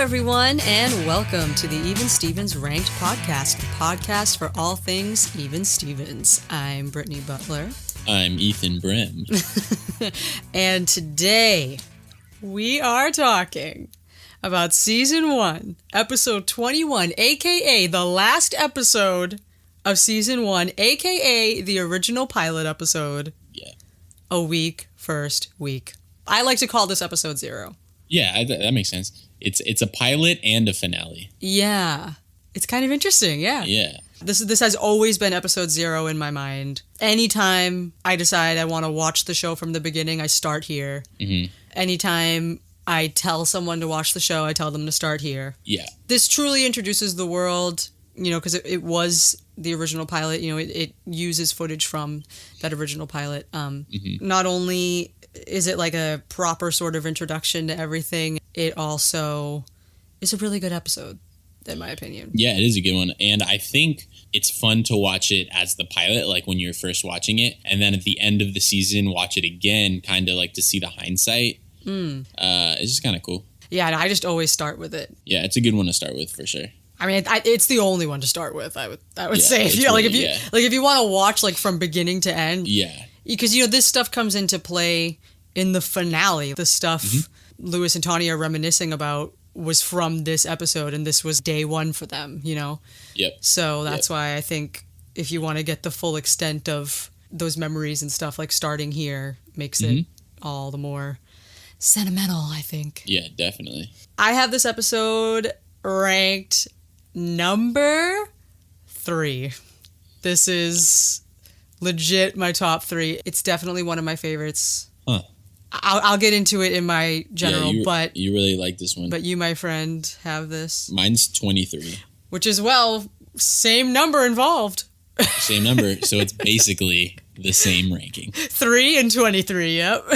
everyone, and welcome to the Even Stevens Ranked Podcast, the podcast for all things Even Stevens. I'm Brittany Butler. I'm Ethan Brim. And today, we are talking about Season 1, Episode 21, a.k.a. the last episode of Season 1, a.k.a. the original pilot episode. Yeah. A week, first week. I like to call this Episode 0. Yeah, that makes sense. It's a pilot and a finale. Yeah. It's kind of interesting, yeah. Yeah. This has always been Episode 0 in my mind. Anytime I decide I want to watch the show from the beginning, I start here. Mm-hmm. Anytime I tell someone to watch the show, I tell them to start here. Yeah. This truly introduces the world, because it was the original pilot. It uses footage from that original pilot. Not only is it like a proper sort of introduction to everything, it also is a really good episode, in my opinion. Yeah, it is a good one. And I think it's fun to watch it as the pilot, like when you're first watching it. And then at the end of the season, watch it again, kind of like to see the hindsight. It's just kind of cool. Yeah, and I just always start with it. Yeah, it's a good one to start with for sure. I mean, it's the only one to start with. I would say, if you want to watch like from beginning to end. Yeah, because this stuff comes into play in the finale. The stuff Lewis and Tawny are reminiscing about was from this episode, and this was day one for them. Yep. So that's why I think if you want to get the full extent of those memories and stuff, like starting here makes it all the more sentimental, I think. Yeah, definitely. I have this episode ranked number 3. This is legit my top 3. It's definitely one of my favorites. Huh. I'll get into it in my general, but you really like this one. But you, my friend, have this. Mine's 23. Which is, same number involved. Same number, so it's basically the same ranking. 3 and 23, yep.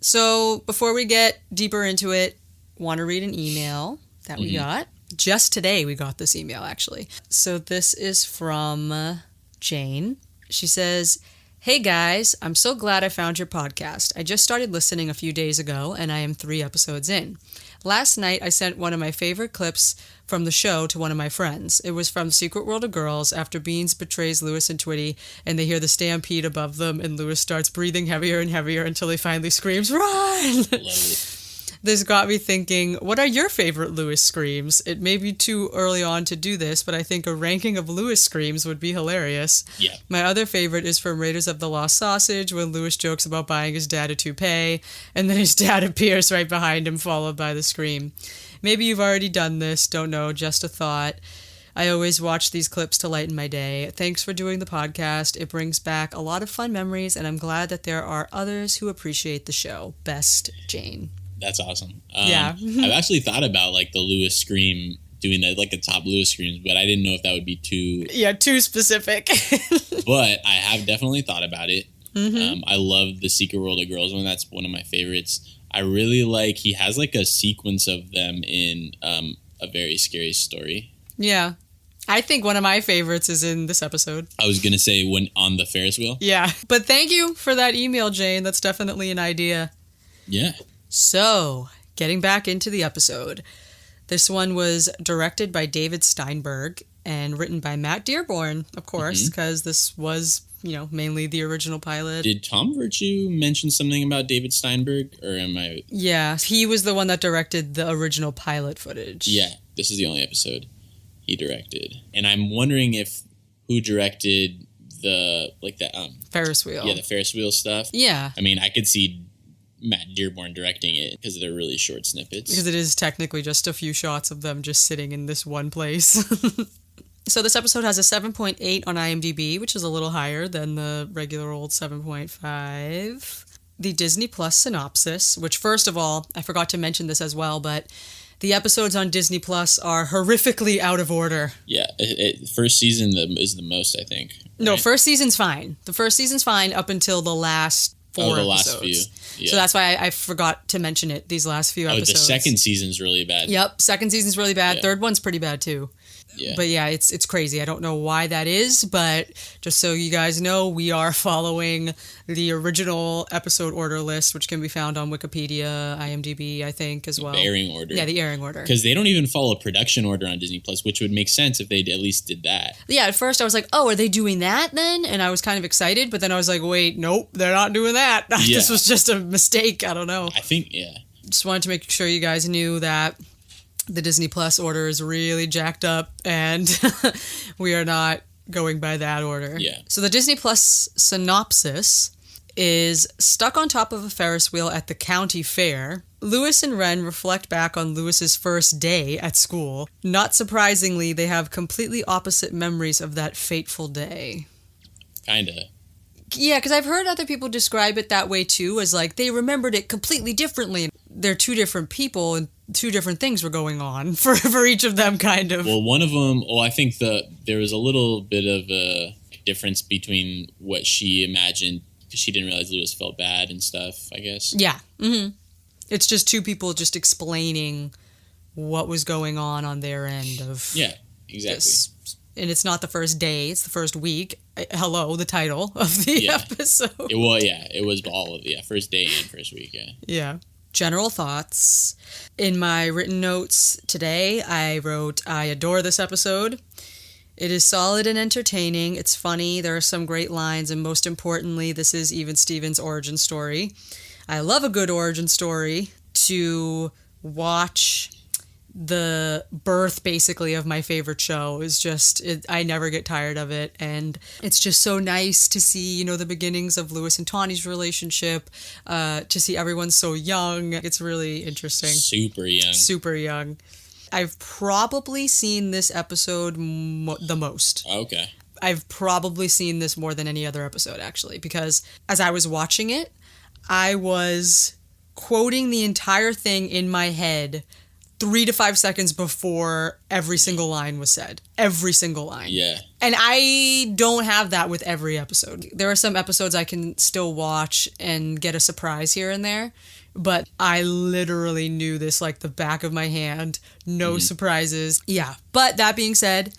So before we get deeper into it, want to read an email that we got. Just today we got this email, actually. So this is from Jane. She says, "Hey guys, I'm so glad I found your podcast. I just started listening a few days ago and I am 3 episodes in. Last night I sent one of my favorite clips from the show to one of my friends. It was from Secret World of Girls after Beans betrays Lewis and Twitty and they hear the stampede above them and Lewis starts breathing heavier and heavier until he finally screams, 'Run!' Love it. This got me thinking, what are your favorite Lewis screams? It may be too early on to do this, but I think a ranking of Lewis screams would be hilarious. Yeah. My other favorite is from Raiders of the Lost Sausage, when Lewis jokes about buying his dad a toupee, and then his dad appears right behind him, followed by the scream. Maybe you've already done this, don't know, just a thought. I always watch these clips to lighten my day. Thanks for doing the podcast. It brings back a lot of fun memories, and I'm glad that there are others who appreciate the show. Best, Jane." That's awesome. Yeah. I've actually thought about like the Lewis scream, doing the top Lewis screams, but I didn't know if that would be too... Yeah, too specific. But I have definitely thought about it. I love the Secret World of Girls one. That's one of my favorites. I really like, he has like a sequence of them in A Very Scary Story. Yeah. I think one of my favorites is in this episode. I was going to say when on the Ferris wheel. Yeah. But thank you for that email, Jane. That's definitely an idea. Yeah. So, getting back into the episode. This one was directed by David Steinberg and written by Matt Dearborn, of course, because this was, mainly the original pilot. Did Tom Virtue mention something about David Steinberg, or am I... Yeah, he was the one that directed the original pilot footage. Yeah, this is the only episode he directed. And I'm wondering if who directed the Ferris wheel. Yeah, the Ferris wheel stuff. Yeah. I mean, I could see Matt Dearborn directing it because they're really short snippets. Because it is technically just a few shots of them just sitting in this one place. So this episode has a 7.8 on IMDb, which is a little higher than the regular old 7.5. The Disney Plus synopsis, which first of all, I forgot to mention this as well, but the episodes on Disney Plus are horrifically out of order. Yeah, first season is the most, I think. Right? No, first season's fine. The first season's fine up until the last 4 episodes. Last few. Yeah. So that's why I forgot to mention it, these last few episodes. The second season's really bad. Yep, second season's really bad. Yeah. Third one's pretty bad too. Yeah. But yeah, it's crazy. I don't know why that is, but just so you guys know, we are following the original episode order list, which can be found on Wikipedia, IMDb, I think, as well. The airing order. Yeah, the airing order. Because they don't even follow production order on Disney Plus, which would make sense if they at least did that. Yeah, at first I was like, oh, are they doing that then? And I was kind of excited, but then I was like, wait, nope, they're not doing that. Yeah. This was just a mistake. I don't know. I think, yeah. Just wanted to make sure you guys knew that the Disney Plus order is really jacked up, and we are not going by that order. Yeah. So the Disney Plus synopsis is stuck on top of a Ferris wheel at the county fair. Lewis and Ren reflect back on Lewis's first day at school. Not surprisingly, they have completely opposite memories of that fateful day. Kinda. Yeah, because I've heard other people describe it that way too, as like they remembered it completely differently. They're two different people and two different things were going on for each of them, kind of. Well, one of them, I think there was a little bit of a difference between what she imagined, because she didn't realize Lewis felt bad and stuff, I guess. Yeah. Mm-hmm. It's just two people just explaining what was going on their end of Yeah, exactly. this. And it's not the first day, it's the first week. Hello, the title of the episode. It was all of first day and first week, yeah. Yeah. General thoughts. In my written notes today, I wrote, I adore this episode. It is solid and entertaining. It's funny. There are some great lines. And most importantly, this is even Steven's origin story. I love a good origin story. To watch the birth, basically, of my favorite show is just, I never get tired of it. And it's just so nice to see, the beginnings of Lewis and Tawny's relationship, to see everyone so young. It's really interesting. Super young. Super young. I've probably seen this episode the most. Okay. I've probably seen this more than any other episode, actually, because as I was watching it, I was quoting the entire thing in my head 3 to 5 seconds before every single line was said. Every single line. Yeah. And I don't have that with every episode. There are some episodes I can still watch and get a surprise here and there, but I literally knew this like the back of my hand. No surprises. Yeah. But that being said,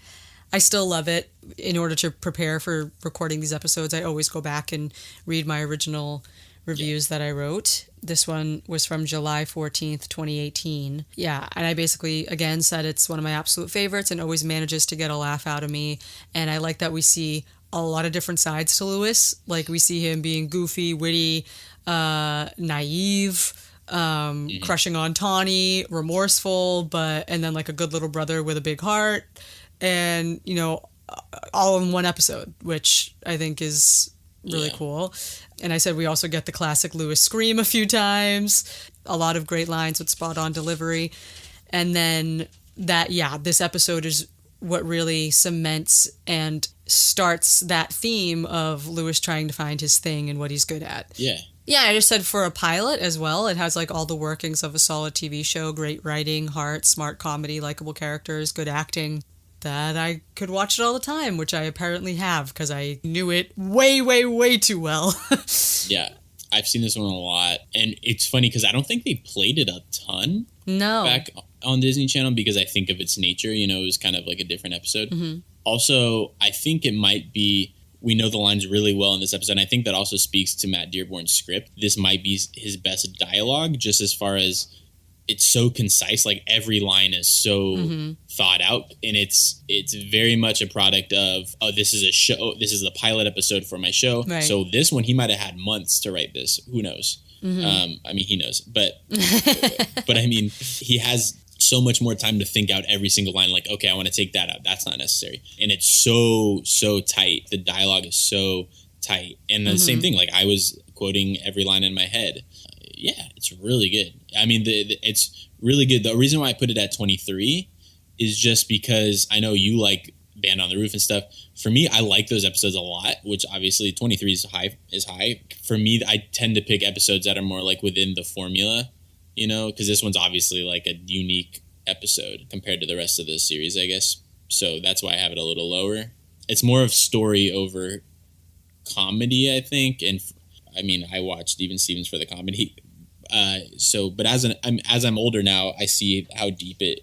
I still love it. In order to prepare for recording these episodes, I always go back and read my original reviews that I wrote. This one was from July 14th, 2018. Yeah, and I basically, again, said it's one of my absolute favorites and always manages to get a laugh out of me. And I like that we see a lot of different sides to Lewis. Like, we see him being goofy, witty, naive, crushing on Tawny, remorseful, and then like a good little brother with a big heart. And, all in one episode, which I think is really cool. And I said we also get the classic Lewis scream a few times. A lot of great lines with spot-on delivery. And then this episode is what really cements and starts that theme of Lewis trying to find his thing and what he's good at. Yeah. Yeah, I just said for a pilot as well, it has like all the workings of a solid TV show, great writing, heart, smart comedy, likable characters, good acting. That I could watch it all the time, which I apparently have because I knew it way, way, way too well. Yeah, I've seen this one a lot. And it's funny because I don't think they played it a ton back on Disney Channel because I think of its nature, it was kind of like a different episode. Mm-hmm. Also, I think it might be, we know the lines really well in this episode. And I think that also speaks to Matt Dearborn's script. This might be his best dialogue, just as far as it's so concise, like every line is so thought out, and it's very much a product of, this is a show, this is the pilot episode for my show. Right. So this one, he might have had months to write this. Who knows? He knows, but I mean, he has so much more time to think out every single line. Like, okay, I want to take that out. That's not necessary. And it's so tight. The dialogue is so tight. And the same thing, like I was quoting every line in my head. Yeah, it's really good. I mean, it's really good. The reason why I put it at 23 is just because I know you like Band on the Roof and stuff. For me, I like those episodes a lot, which obviously 23 is high. For me, I tend to pick episodes that are more like within the formula, because this one's obviously like a unique episode compared to the rest of the series, I guess. So that's why I have it a little lower. It's more of story over comedy, I think. And I mean, I watched even Stevens for the comedy. But as I'm older now, I see how deep it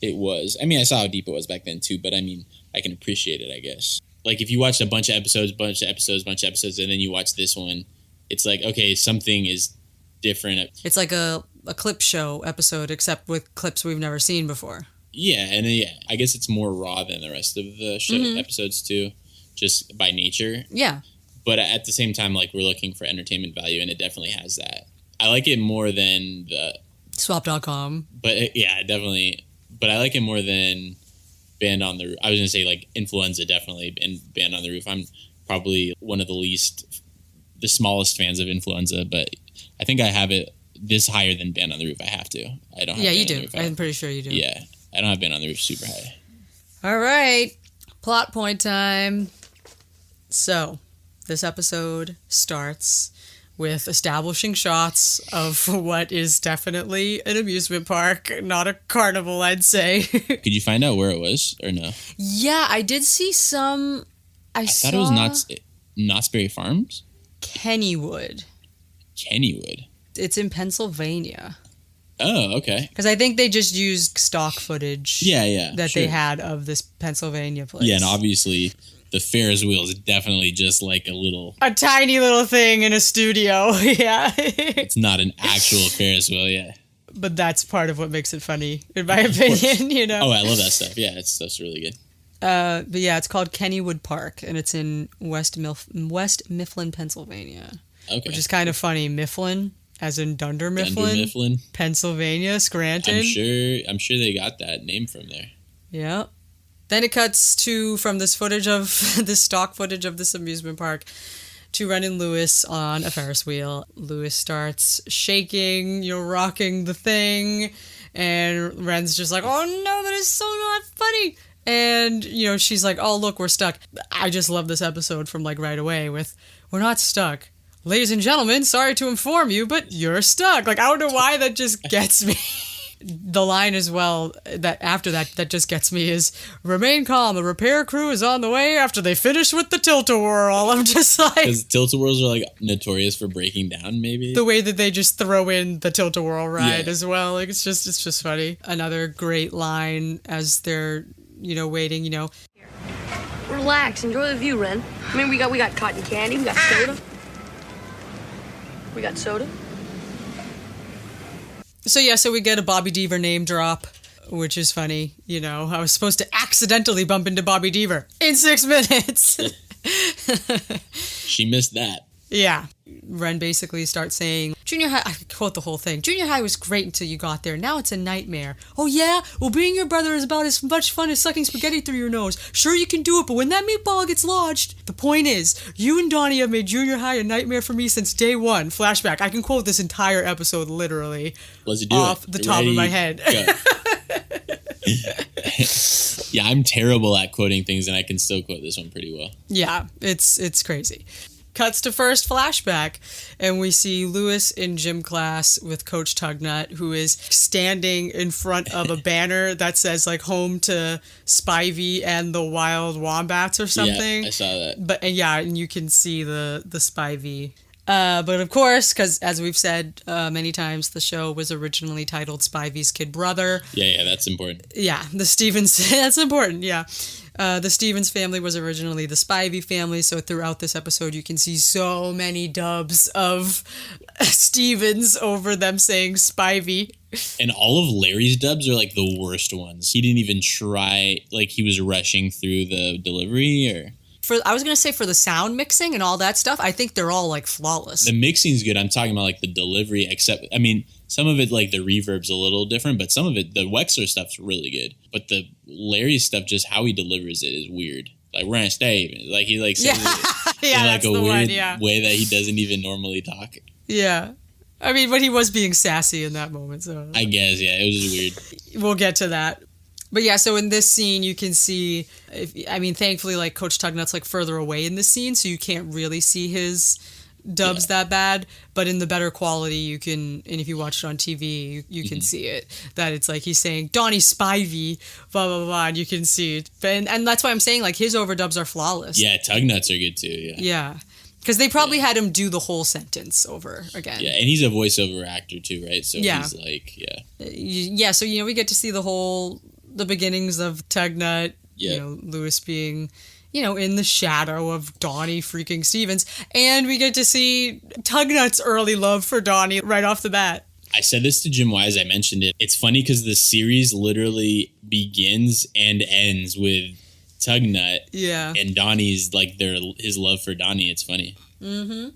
It was. I mean, I saw how deep it was back then too, but I mean, I can appreciate it, I guess. Like if you watched a bunch of episodes, and then you watch this one, it's like, okay, something is different. It's like a clip show episode, except with clips we've never seen before. Yeah, and then, I guess it's more raw than the rest of the show episodes too, just by nature. Yeah. But at the same time, like, we're looking for entertainment value, and it definitely has that. I like it more than the... Swap.com. But, yeah, definitely. But I like it more than Band on the Roof. I was going to say, like, Influenza, definitely, and Band on the Roof. I'm probably one of the smallest fans of Influenza, but I think I have it this higher than Band on the Roof. I have to. I don't have Yeah, Band you on do. the Roof. I'm pretty sure you do. Yeah. I don't have Band on the Roof super high. All right. Plot point time. So, this episode starts with establishing shots of what is definitely an amusement park, not a carnival, I'd say. Could you find out where it was or no? Yeah, I did see some. I thought it was Knott's Berry Farms? Kennywood. Kennywood. It's in Pennsylvania. Oh, okay. Because I think they just used stock footage that they had of this Pennsylvania place. Yeah, and obviously the Ferris wheel is definitely just like a tiny little thing in a studio. Yeah. It's not an actual Ferris wheel, yeah. But that's part of what makes it funny, in my opinion, you know? Oh, I love that stuff. Yeah, stuff's really good. But yeah, it's called Kennywood Park, and it's in West Mifflin, Pennsylvania. Okay. Which is kind of funny. Mifflin, as in Dunder Mifflin. Pennsylvania, Scranton. I'm sure they got that name from there. Yeah. Then it cuts from this stock footage of this amusement park to Ren and Lewis on a Ferris wheel. Lewis starts shaking, rocking the thing, and Ren's just like, oh no, that is so not funny. And, she's like, oh, look, we're stuck. I just love this episode from, like, right away with, we're not stuck. Ladies and gentlemen, sorry to inform you, but you're stuck. Like, I don't know why that just gets me. The line as well, that after that just gets me is, remain calm, the repair crew is on the way after they finish with the tilt-a-whirl. I'm just like... Because tilt-a-whirls are, like, notorious for breaking down, maybe? The way that they just throw in the tilt-a-whirl ride as well. Like, it's just funny. Another great line as they're, waiting, Relax, enjoy the view, Ren. I mean, we got cotton candy, we got soda. We got soda. So we get a Bobby Deaver name drop, which is funny. I was supposed to accidentally bump into Bobby Deaver in 6 minutes. She missed that. Yeah. Ren basically starts saying, junior high, I quote the whole thing, junior high was great until you got there. Now it's a nightmare. Oh yeah? Well, being your brother is about as much fun as sucking spaghetti through your nose. Sure, you can do it, but when that meatball gets lodged, the point is, you and Donnie have made junior high a nightmare for me since day one. Flashback. I can quote this entire episode literally off the top of my head. Yeah, I'm terrible at quoting things, and I can still quote this one pretty well. Yeah, it's crazy. Cuts to first flashback, and we see Lewis in gym class with Coach Tugnut, who is standing in front of a banner that says, like, home to Spivey and the Wild Wombats or something. Yeah, I saw that. But, and you can see the Spivey. But of course, because as we've said many times, the show was originally titled Spivey's Kid Brother. Yeah, that's important. Yeah, the Stevens, that's important, yeah. The Stevens family was originally the Spivey family, so throughout this episode you can see so many dubs of Stevens over them saying Spivey. And all of Larry's dubs are like the worst ones. He didn't even try, like he was rushing through the delivery or... I was going to say for the sound mixing and all that stuff, I think they're all like flawless. The mixing's good. I'm talking about like the delivery, except, I mean, some of it, like the reverb's a little different, but some of it, the Wexler stuff's really good. But the Larry stuff, just how he delivers it is weird. Like, we're on stage. Like, he like says it in like a weird way that he doesn't even normally talk. Yeah. I mean, but he was being sassy in that moment, so. I guess, yeah, it was just weird. We'll get to that. But yeah, so in this scene, you can see, thankfully, like, Coach Tugnut's, like, further away in this scene, so you can't really see his dubs that bad. But in the better quality, you can, and if you watch it on TV, you can see it, that it's like he's saying, Donnie Spivey, blah, blah, blah, and you can see it. And that's why I'm saying, like, his overdubs are flawless. Yeah, Tugnuts are good, too, yeah. Yeah. Because they probably had him do the whole sentence over again. Yeah, and he's a voiceover actor, too, right? So he's like, Yeah, so, we get to see the whole the beginnings of Tugnut, Lewis being, in the shadow of Donnie freaking Stevens. And we get to see Tugnut's early love for Donnie right off the bat. I said this to Jim Wise. I mentioned it. It's funny because the series literally begins and ends with Tugnut. Yeah. And Donnie's like his love for Donnie. It's funny. Mm-hmm.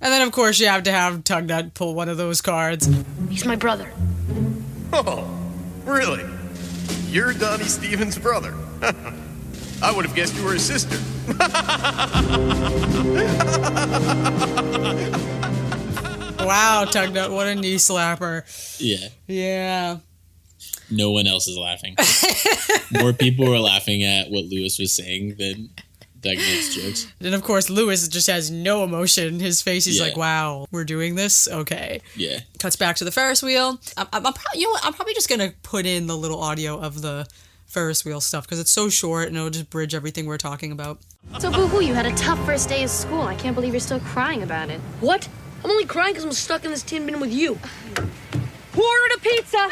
And then, of course, you have to have Tugnut pull one of those cards. He's my brother. Oh, really? You're Donnie Stevens' brother. I would have guessed you were his sister. Wow, Tugnut, what a knee slapper. Yeah. Yeah. No one else is laughing. More people were laughing at what Lewis was saying than Tugnut's jokes. And of course, Lewis just has no emotion. His face, he's like, wow, we're doing this? Okay. Yeah. Cuts back to the Ferris wheel. I'm probably just going to put in the little audio of the Ferris wheel stuff because it's so short and it'll just bridge everything we're talking about. So, Boo-Hoo, you had a tough first day of school. I can't believe you're still crying about it. What? I'm only crying because I'm stuck in this tin bin with you. Who ordered a pizza?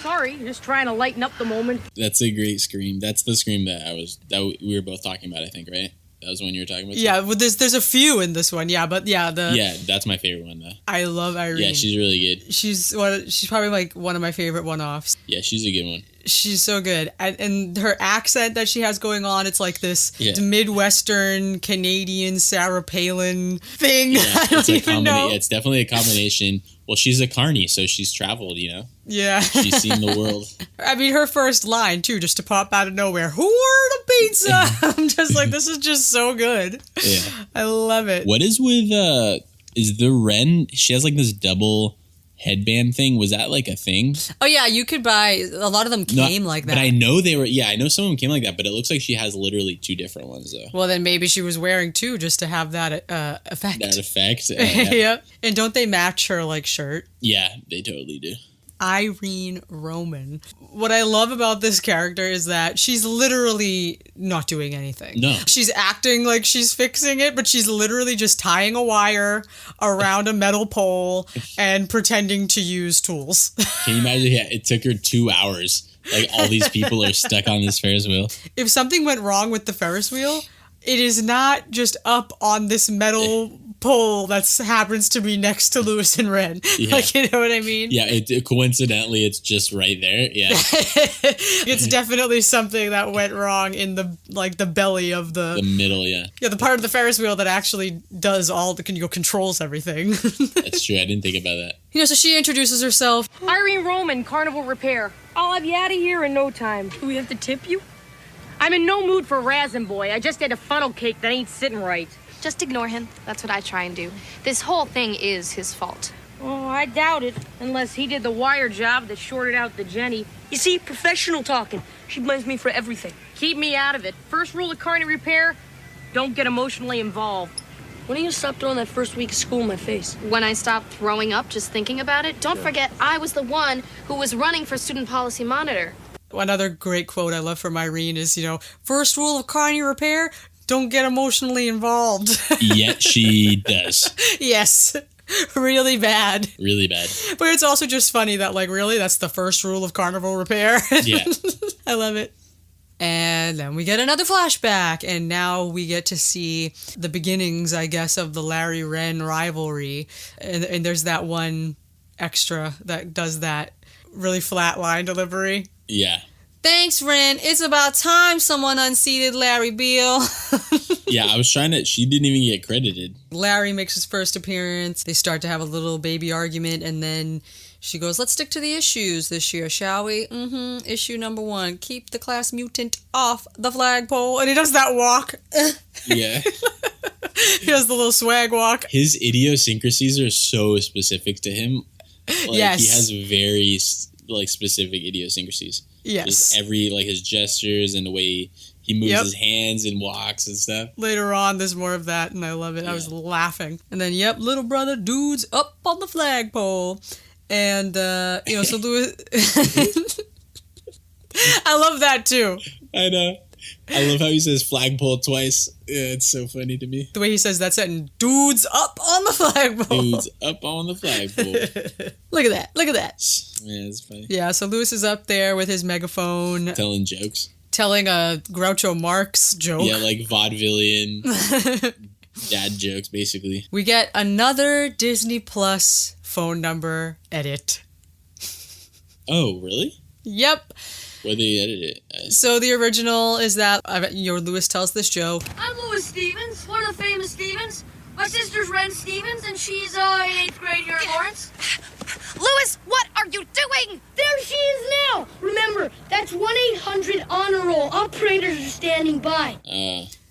Sorry, just trying to lighten up the moment. That's a great scream. That's the scream that we were both talking about, I think, right? That was the one you were talking about? Yeah, well, there's a few in this one, yeah, but yeah, Yeah, that's my favorite one, though. I love Irene. Yeah, she's really good. She's probably like one of my favorite one-offs. Yeah, she's a good one. She's so good. And her accent that she has going on, it's like this Midwestern Canadian Sarah Palin thing. Yeah, I don't even know. Yeah, it's definitely a combination. Well, she's a carny, so she's traveled, Yeah. She's seen the world. I mean, her first line, too, just to pop out of nowhere. Who ordered a pizza? I'm just like, this is just so good. Yeah. I love it. What is with, is the Ren, she has like this double headband thing. Was that like a thing? Oh yeah, you could buy, a lot of them came like that. But I know I know some of them came like that, but it looks like she has literally two different ones though. Well, then maybe she was wearing two just to have that effect. That effect. Yeah. And don't they match her like shirt? Yeah, they totally do. Irene Roman. What I love about this character is that she's literally not doing anything. No. She's acting like she's fixing it, but she's literally just tying a wire around a metal pole and pretending to use tools. Can you imagine? Yeah, it took her 2 hours. Like all these people are stuck on this Ferris wheel. If something went wrong with the Ferris wheel, it is not just up on this metal pole that happens to be next to Lewis and Ren. Yeah. Like, you know what I mean? Yeah, coincidentally, it's just right there. Yeah. It's definitely something that went wrong in the belly of the middle, yeah. Yeah, the part of the Ferris wheel that actually does all the controls everything. That's true. I didn't think about that. So she introduces herself. Irene Roman, Carnival Repair. I'll have you out of here in no time. Do we have to tip you? I'm in no mood for razzing, boy. I just had a funnel cake that ain't sitting right. Just ignore him. That's what I try and do. This whole thing is his fault. Oh, I doubt it. Unless he did the wire job that shorted out the Jenny. You see, professional talking. She blames me for everything. Keep me out of it. First rule of carny repair, don't get emotionally involved. When are you gonna stop throwing that first week of school in my face? When I stopped throwing up just thinking about it, don't forget I was the one who was running for student policy monitor. Another great quote I love from Irene is, first rule of carny repair, don't get emotionally involved. Yet she does. Yes. Really bad. Really bad. But it's also just funny that, really, that's the first rule of carnival repair. Yeah. I love it. And then we get another flashback, and now we get to see the beginnings, I guess, of the Larry Wren rivalry. And there's that one extra that does that really flat line delivery. Yeah. Thanks, Ren. It's about time someone unseated Larry Beale. Yeah, she didn't even get credited. Larry makes his first appearance. They start to have a little baby argument, and then she goes, let's stick to the issues this year, shall we? Issue number 1, keep the class mutant off the flagpole. And he does that walk. Yeah. He does the little swag walk. His idiosyncrasies are so specific to him. Yes. He has very, specific idiosyncrasies. Yes. Just his gestures and the way he moves his hands and walks and stuff. Later on, there's more of that, and I love it. Yeah. I was laughing. And then, little brother dude's up on the flagpole. And, so Louis... I love that, too. I know. I love how he says flagpole twice. Yeah, it's so funny to me. The way he says that's it, and dudes up on the flagpole. Dudes up on the flagpole. Look at that. Look at that. Yeah, it's funny. Yeah, so Lewis is up there with his megaphone. Telling jokes. Telling a Groucho Marx joke. Yeah, like vaudevillian dad jokes, basically. We get another Disney Plus phone number edit. Oh, really? Yep. Where they edit it as? So the original is that Lewis tells this joke. I'm Louis Stevens, one of the famous Stevens. My sister's Ren Stevens, and she's in 8th grade here at Lawrence. Louis, what are you doing? There she is now. Remember, that's 1-800-HONOR-ROLL. Operators are standing by.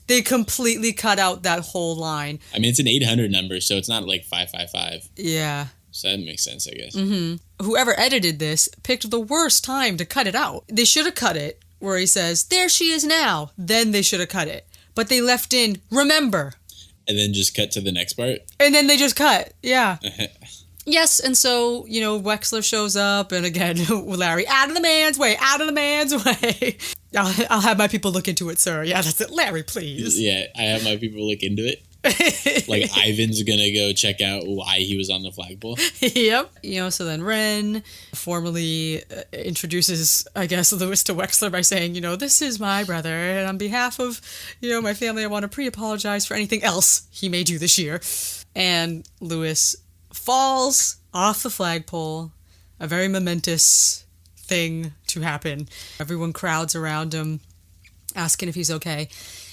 They completely cut out that whole line. I mean, it's an 800 number, so it's not like 555. Yeah. So that makes sense, I guess. Mm-hmm. Whoever edited this picked the worst time to cut it out. They should have cut it where he says, there she is now. Then they should have cut it. But they left in, remember. And then just cut to the next part? And then they just cut. Yeah. Yes, and so, Wexler shows up, and again, Larry, out of the man's way, out of the man's way. I'll have my people look into it, sir. Yeah, that's it. Larry, please. Yeah, I have my people look into it. Like, Ivan's gonna go check out why he was on the flagpole. Yep. So then Ren formally introduces, I guess, Lewis to Wexler by saying, this is my brother, and on behalf of, my family, I want to pre-apologize for anything else he may do this year. And Lewis falls off the flagpole, a very momentous thing to happen. Everyone crowds around him, asking if he's okay.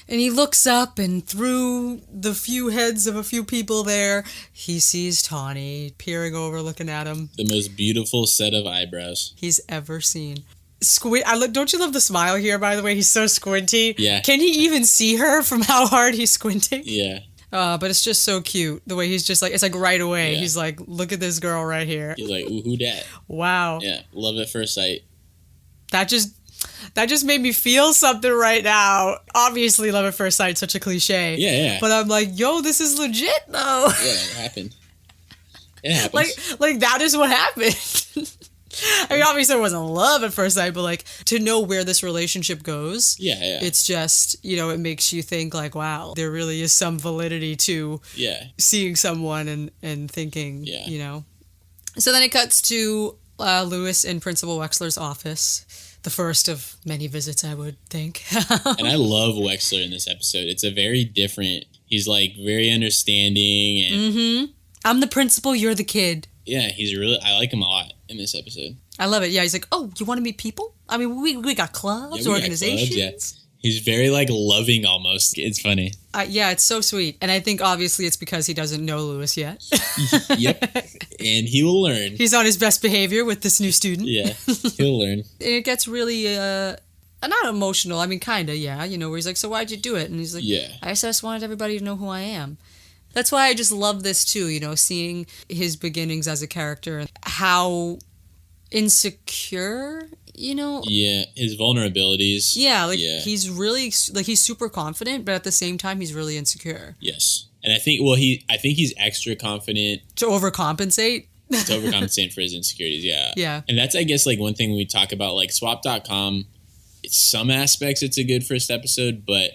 And he looks up, and through the few heads of a few people there, he sees Tawny peering over, looking at him. The most beautiful set of eyebrows he's ever seen. Don't you love the smile here, by the way? He's so squinty. Yeah. Can he even see her from how hard he's squinting? Yeah. But it's just so cute. The way he's just like, it's like right away. Yeah. He's like, look at this girl right here. He's like, ooh, who dat? Wow. Yeah. Love at first sight. That just made me feel something right now. Obviously, love at first sight, such a cliche. Yeah. But I'm like, yo, this is legit, though. Yeah, it happened. It happens. Like that is what happened. I mean, obviously, it wasn't love at first sight, but like to know where this relationship goes. Yeah. It's just, it makes you think like, wow, there really is some validity to seeing someone and thinking, So then it cuts to Lewis in Principal Wexler's office. The first of many visits, I would think. And I love Wexler in this episode. It's a very different, he's like very understanding. And I'm the principal, you're the kid. Yeah, I like him a lot in this episode. I love it. Yeah, he's like, oh, you want to meet people? I mean, we got clubs, organizations. Got clubs, He's very like loving almost. It's funny. Yeah, it's so sweet. And I think obviously it's because he doesn't know Lewis yet. Yep. And he will learn. He's on his best behavior with this new student. Yeah, he'll learn. And it gets really, not emotional. I mean, kind of, yeah. Where he's like, so why'd you do it? And he's like, I just wanted everybody to know who I am. That's why I just love this too, seeing his beginnings as a character and how insecure, Yeah, his vulnerabilities. Yeah, he's really, he's super confident, but at the same time, he's really insecure. Yes. And I think, he's extra confident. To overcompensate? To overcompensate for his insecurities, yeah. Yeah. And that's, I guess, like one thing we talk about, like swap.com, some aspects it's a good first episode, but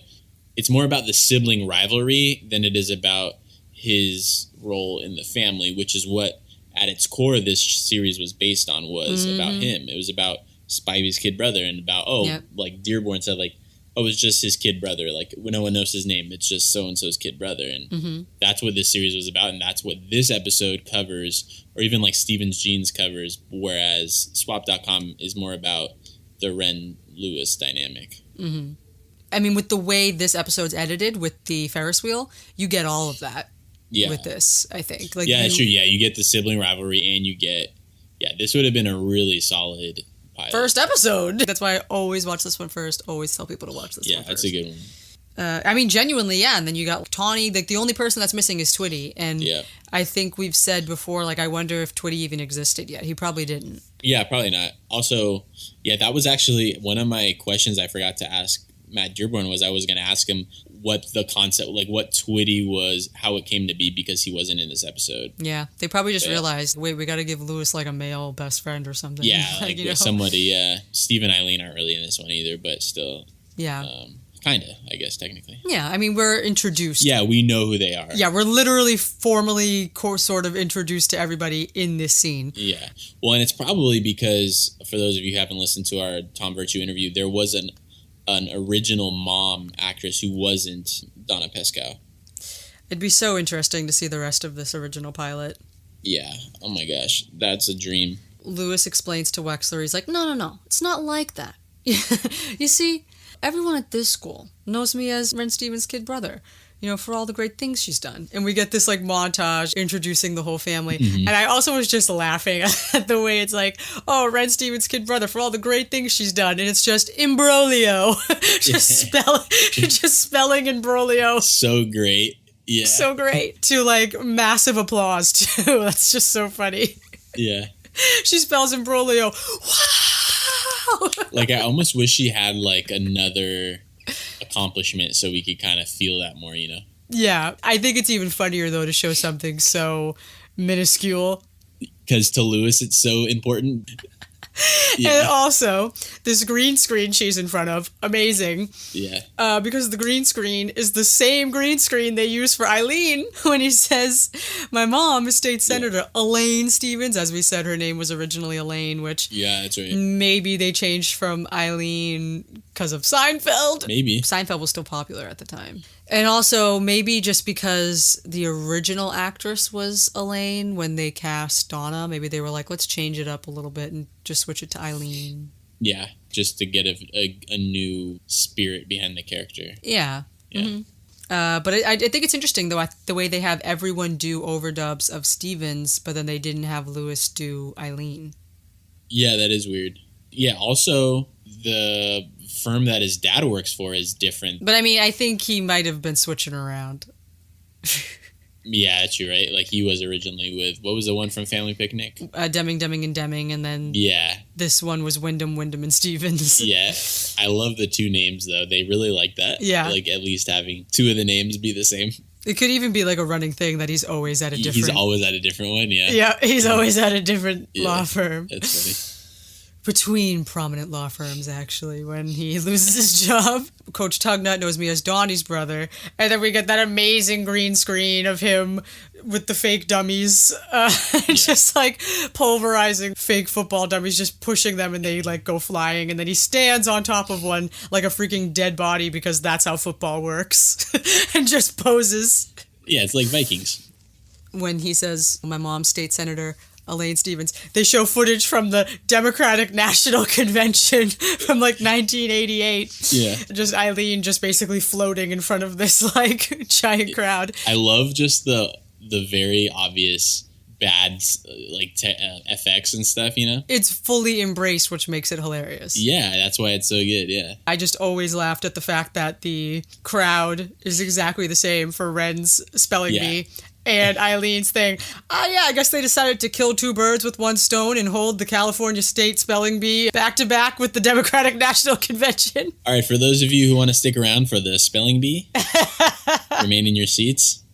it's more about the sibling rivalry than it is about his role in the family, which is what at its core this series was based on, was about him. It was about Spivey's kid brother and about, like Dearborn said, like, oh, it's just his kid brother. Like, no one knows his name. It's just so-and-so's kid brother. And that's what this series was about, and that's what this episode covers, or even like Steven's Genes covers, whereas swap.com is more about the Ren-Lewis dynamic. I mean, with the way this episode's edited with the Ferris wheel, you get all of that. With this, I think. Like, that's true. Yeah, you get the sibling rivalry, and you get... Yeah, this would have been a really solid pilot. First episode. That's why I always watch this one first. Always tell people to watch this one first. Yeah, that's a good one. I mean, genuinely, yeah. And then you got Tawny. Like, the only person that's missing is Twitty. And I think we've said before, like, I wonder if Twitty even existed yet. He probably didn't. Yeah, probably not. Also, that was actually one of my questions I forgot to ask Matt Dearborn. Was I was going to ask him what the concept, like what Twitty was, how it came to be, because he wasn't in this episode. Yeah, they probably just realized, wait, we got to give Lewis like a male best friend or something. Yeah, like somebody. Steve and Eileen aren't really in this one either, but still. Yeah. Kinda, I guess, technically. Yeah, I mean, we're introduced. Yeah, we know who they are. Yeah, we're literally formally sort of introduced to everybody in this scene. Yeah. Well, and it's probably because, for those of you who haven't listened to our Tom Virtue interview, there was an original mom actress who wasn't Donna Pescow. It'd be so interesting to see the rest of this original pilot. Yeah. Oh my gosh. That's a dream. Lewis explains to Wexler, he's like, no, it's not like that. You see, everyone at this school knows me as Ren Stevens' kid brother, for all the great things she's done. And we get this like montage introducing the whole family. Mm-hmm. And I also was just laughing at the way it's like, oh, Ren Stevens' kid brother for all the great things she's done. And it's just imbroglio. just spelling imbroglio. So great. Yeah. So great. To like massive applause too. That's just so funny. Yeah. She spells imbroglio. Wow. Like, I almost wish she had like another accomplishment so we could kind of feel that more, Yeah, I think it's even funnier though to show something so minuscule. Because to Lewis it's so important. Yeah. And also, this green screen she's in front of, amazing. Yeah. Because the green screen is the same green screen they use for Eileen when he says, my mom is State Senator Elaine Stevens. As we said, her name was originally Elaine, which that's right. Maybe they changed from Eileen because of Seinfeld. Maybe. Seinfeld was still popular at the time. And also, maybe just because the original actress was Elaine, when they cast Donna, maybe they were like, let's change it up a little bit and just switch it to Eileen. Yeah, just to get a new spirit behind the character. Yeah. Yeah. Mm-hmm. But I think it's interesting, though, the way they have everyone do overdubs of Stevens, but then they didn't have Lewis do Eileen. Yeah, that is weird. Yeah, also, the firm that his dad works for is different. But I mean, I think he might have been switching around. Yeah, that's true, right? Like, he was originally with, what was the one from Family Picnic? Deming, and Deming, and then this one was Wyndham, and Stevens. Yeah. I love the two names, though. They really like that. Yeah. Like, at least having two of the names be the same. It could even be like a running thing that he's always at a different... He's always at a different one, yeah. Yeah, he's always at a different law firm. That's funny. Between prominent law firms, actually, when he loses his job. Coach Tugnut knows me as Donnie's brother. And then we get that amazing green screen of him with the fake dummies, just like pulverizing fake football dummies, just pushing them and they like go flying. And then he stands on top of one like a freaking dead body because that's how football works and just poses. Yeah, it's like Vikings. When he says, my mom's state senator, Elaine Stevens, they show footage from the Democratic National Convention from like 1988. Yeah. Just Eileen just basically floating in front of this like giant crowd. I love just the very obvious bad like FX and stuff, It's fully embraced, which makes it hilarious. Yeah, that's why it's so good, yeah. I just always laughed at the fact that the crowd is exactly the same for Ren's spelling bee. And Eileen's thing, I guess they decided to kill two birds with one stone and hold the California State Spelling Bee back to back with the Democratic National Convention. All right, for those of you who want to stick around for the spelling bee, remain in your seats.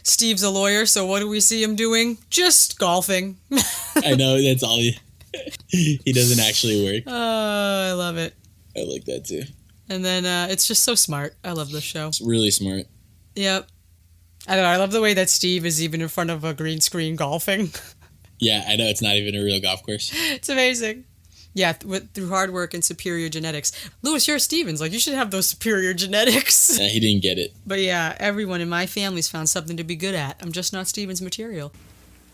Steve's a lawyer, so what do we see him doing? Just golfing. I know, that's all he doesn't actually work. Oh, I love it. I like that too. And then it's just so smart. I love this show. It's really smart. Yep. I don't know. I love the way that Steve is even in front of a green screen golfing. Yeah, I know. It's not even a real golf course. It's amazing. Yeah, through hard work and superior genetics. Lewis, you're Stevens. Like, you should have those superior genetics. Yeah, he didn't get it. But yeah, everyone in my family's found something to be good at. I'm just not Stevens' material.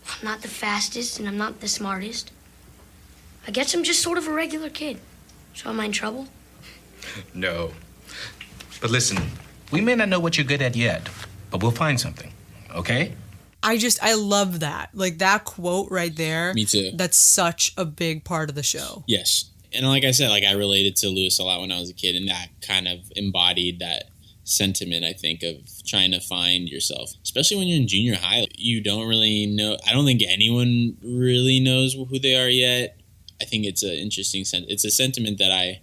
I'm not the fastest and I'm not the smartest. I guess I'm just sort of a regular kid. So am I in trouble? No. But listen, we may not know what you're good at yet, but we'll find something, okay? I love that. Like, that quote right there. Me too. That's such a big part of the show. Yes. And like I said, like, I related to Lewis a lot when I was a kid, and that kind of embodied that sentiment, I think, of trying to find yourself. Especially when you're in junior high. You don't really know. I don't think anyone really knows who they are yet. I think it's an interesting it's a sentiment that I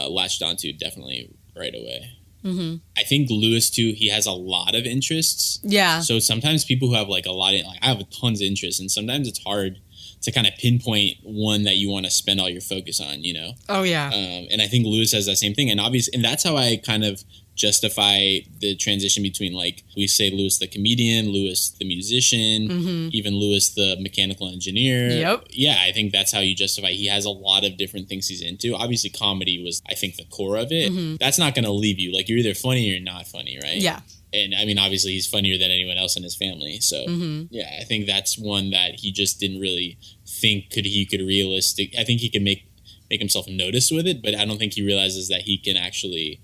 latched onto definitely right away. Mm-hmm. I think Lewis too, he has a lot of interests. Yeah. So sometimes people who have like a lot of, like, I have tons of interests, and sometimes it's hard to kind of pinpoint one that you want to spend all your focus on, you know? Oh, yeah. And I think Lewis has that same thing. And that's how I kind of justify the transition between, like, we say Lewis the comedian, Lewis the musician, even Lewis the mechanical engineer. Yep. Yeah, I think that's how you justify. He has a lot of different things he's into. Obviously, comedy was, I think, the core of it. That's not going to leave you. Like, you're either funny or not funny, right? Yeah. And I mean, obviously, he's funnier than anyone else in his family. So, yeah, I think that's one that he just didn't really think he could realistic. I think he can make himself noticed with it, but I don't think he realizes that he can actually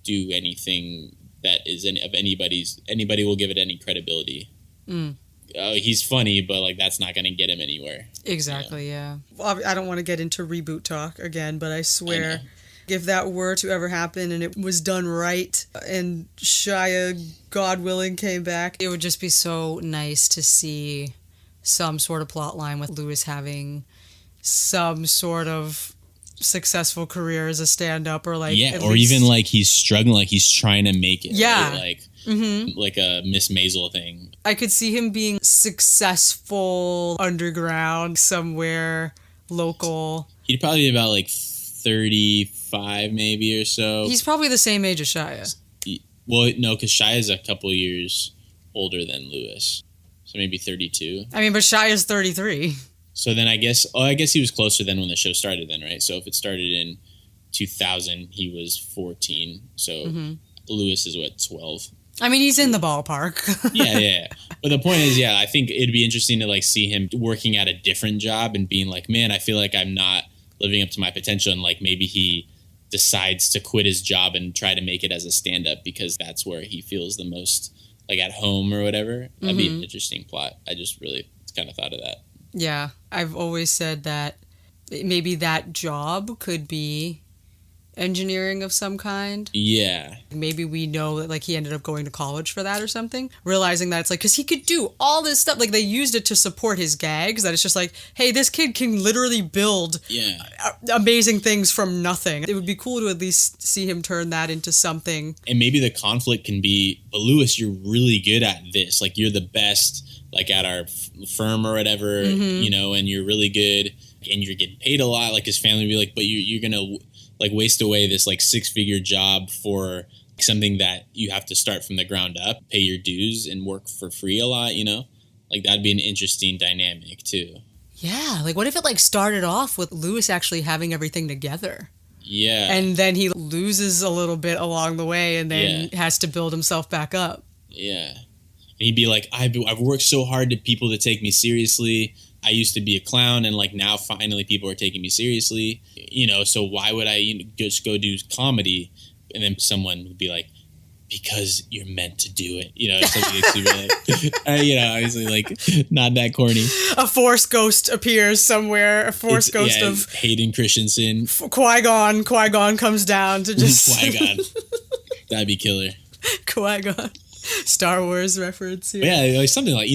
do anything that is anybody will give it any credibility. He's funny, but like that's not going to get him anywhere. Exactly. Yeah. Well, I don't want to get into reboot talk again, but I swear, if that were to ever happen and it was done right, and Shia, God willing, came back, it would just be so nice to see some sort of plot line with Lewis having some sort of successful career as a stand-up, or like even like he's struggling, like he's trying to make it, right? Like like a Miss Maisel thing. I could see him being successful underground somewhere local. He'd probably be about like 35 maybe or so. He's probably the same age as Shia. Well, no, because Shia's a couple years older than Lewis, so maybe 32. I mean, but Shia's 33. So then I guess he was closer than when the show started then, right? So if it started in 2000, he was 14. So Lewis is what, 12? I mean, he's in the ballpark. yeah. But the point is, I think it'd be interesting to like see him working at a different job and being like, man, I feel like I'm not living up to my potential. And like maybe he decides to quit his job and try to make it as a stand-up because that's where he feels the most like at home or whatever. That'd be an interesting plot. I just really kind of thought of that. Yeah, I've always said that maybe that job could be engineering of some kind. Yeah. Maybe we know that like he ended up going to college for that or something, realizing that it's like, because he could do all this stuff. Like they used it to support his gags, that it's just like, hey, this kid can literally build amazing things from nothing. It would be cool to at least see him turn that into something. And maybe the conflict can be, but Lewis, you're really good at this. Like you're the best like at our firm or whatever, you know, and you're really good and you're getting paid a lot. Like his family would be like, but you're going to like waste away this like 6-figure job for something that you have to start from the ground up, pay your dues and work for free a lot, you know? Like that'd be an interesting dynamic too. Yeah. Like what if it like started off with Lewis actually having everything together? Yeah. And then he loses a little bit along the way and then has to build himself back up. Yeah. And he'd be like, I've worked so hard to people to take me seriously. I used to be a clown, and like now finally people are taking me seriously. You know, so why would I just go do comedy? And then someone would be like, because you're meant to do it. You know, something like, you know, obviously like not that corny. A Force ghost appears somewhere. A Force ghost of Hayden Christensen. Qui-Gon. Qui-Gon comes down to just Qui-Gon. That'd be killer. Qui-Gon. Star Wars reference. Yeah, like something like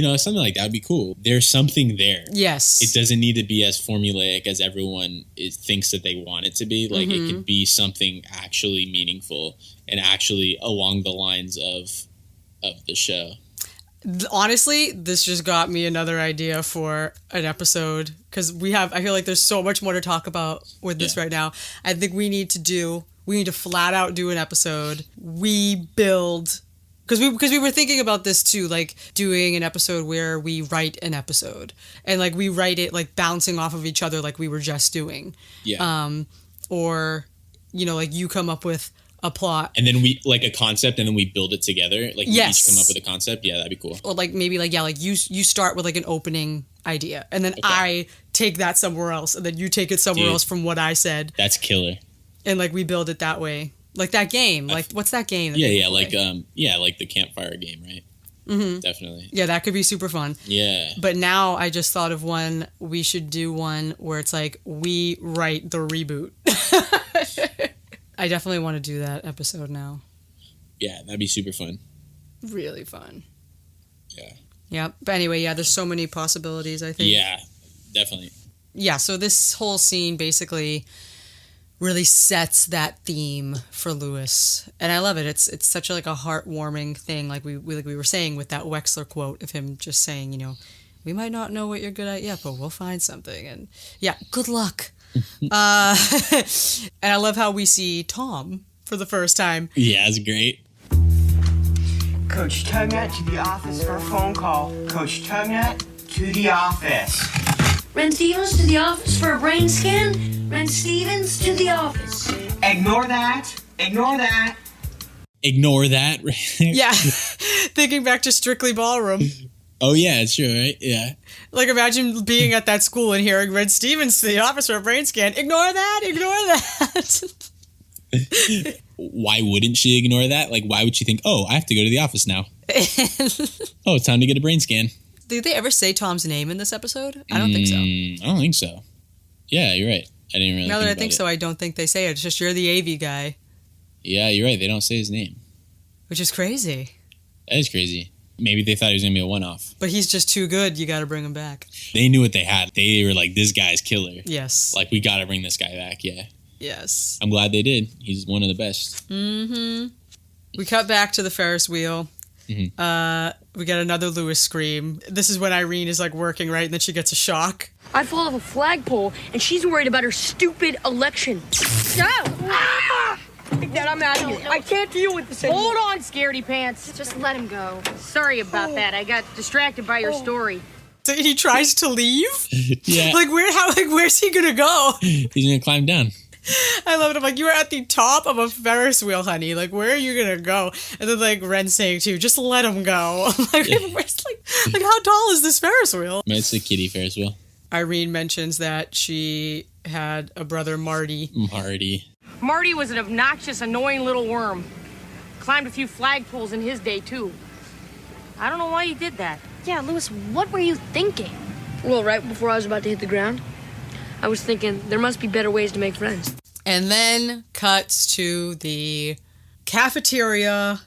that would be cool. There's something there. Yes. It doesn't need to be as formulaic as everyone thinks that they want it to be. Like it could be something actually meaningful and actually along the lines of the show. Honestly, this just got me another idea for an episode because I feel like there's so much more to talk about with this right now. I think we need to flat out do an episode. We build. Because we were thinking about this too, like doing an episode where we write an episode and like we write it like bouncing off of each other like we were just doing. Yeah. Or, you know, like you come up with a plot. And then we like a concept and then we build it together. Like we each come up with a concept. Yeah, that'd be cool. Or like maybe like, like you start with like an opening idea and then I take that somewhere else and then you take it somewhere else from what I said. That's killer. And like we build it that way. Like that game. Like, what's that game? Like the campfire game, right? Mm-hmm. Definitely. Yeah, that could be super fun. Yeah. But now I just thought of one. We should do one where it's like we write the reboot. I definitely want to do that episode now. Yeah, that'd be super fun. Really fun. Yeah. Yeah. But anyway, there's so many possibilities, I think. Yeah, definitely. Yeah, so this whole scene basically really sets that theme for Lewis, and I love it. It's such a heartwarming thing, like we were saying with that Wexler quote of him just saying, you know, We might not know what you're good at yet, but we'll find something. And yeah, good luck. And I love how we see Tom for the first time. Yeah, it's great. Coach Tugnut to the office for a phone call. Coach Tugnut to the office. Ren Stevens to the office for a brain scan. Ren Stevens to the office. Ignore that. Ignore that. Ignore that. Yeah. Thinking back to Strictly Ballroom. Oh, yeah, it's true, right? Yeah. Like, imagine being at that school and hearing Red Stevens to the office for a brain scan. Ignore that. Ignore that. Why wouldn't she ignore that? Like, why would she think, oh, I have to go to the office now? Oh, it's time to get a brain scan. Did they ever say Tom's name in this episode? I don't think so. I don't think so. Yeah, you're right. I didn't really Now that I think about so, I don't think they say it. It's just you're the AV guy. Yeah, you're right. They don't say his name. Which is crazy. That is crazy. Maybe they thought he was going to be a one-off. But he's just too good. You got to bring him back. They knew what they had. They were like, this guy's killer. Yes. Like, we got to bring this guy back, yeah. Yes. I'm glad they did. He's one of the best. Mm-hmm. We cut back to the Ferris wheel. Mm-hmm. We get another Lewis scream. This is when Irene is like working, right? And then she gets a shock. I'd fall off a flagpole, and she's worried about her stupid election. No! Ah! Dad, I'm out of here. I can't deal with this anymore. Hold on, scaredy pants. Just let him go. Sorry about that. I got distracted by your story. So he tries to leave? Yeah. Where's he gonna go? He's going to climb down. I love it. I'm like, you were at the top of a Ferris wheel, honey. Like, where are you gonna go? And then like Ren's saying too, just let him go. I'm like, like how tall is this Ferris wheel? It's a kiddie Ferris wheel. Irene mentions that she had a brother, Marty. Marty was an obnoxious, annoying little worm. Climbed a few flagpoles in his day, too. I don't know why he did that. Yeah, Lewis, what were you thinking? Well, right before I was about to hit the ground, I was thinking there must be better ways to make friends. And then cuts to the cafeteria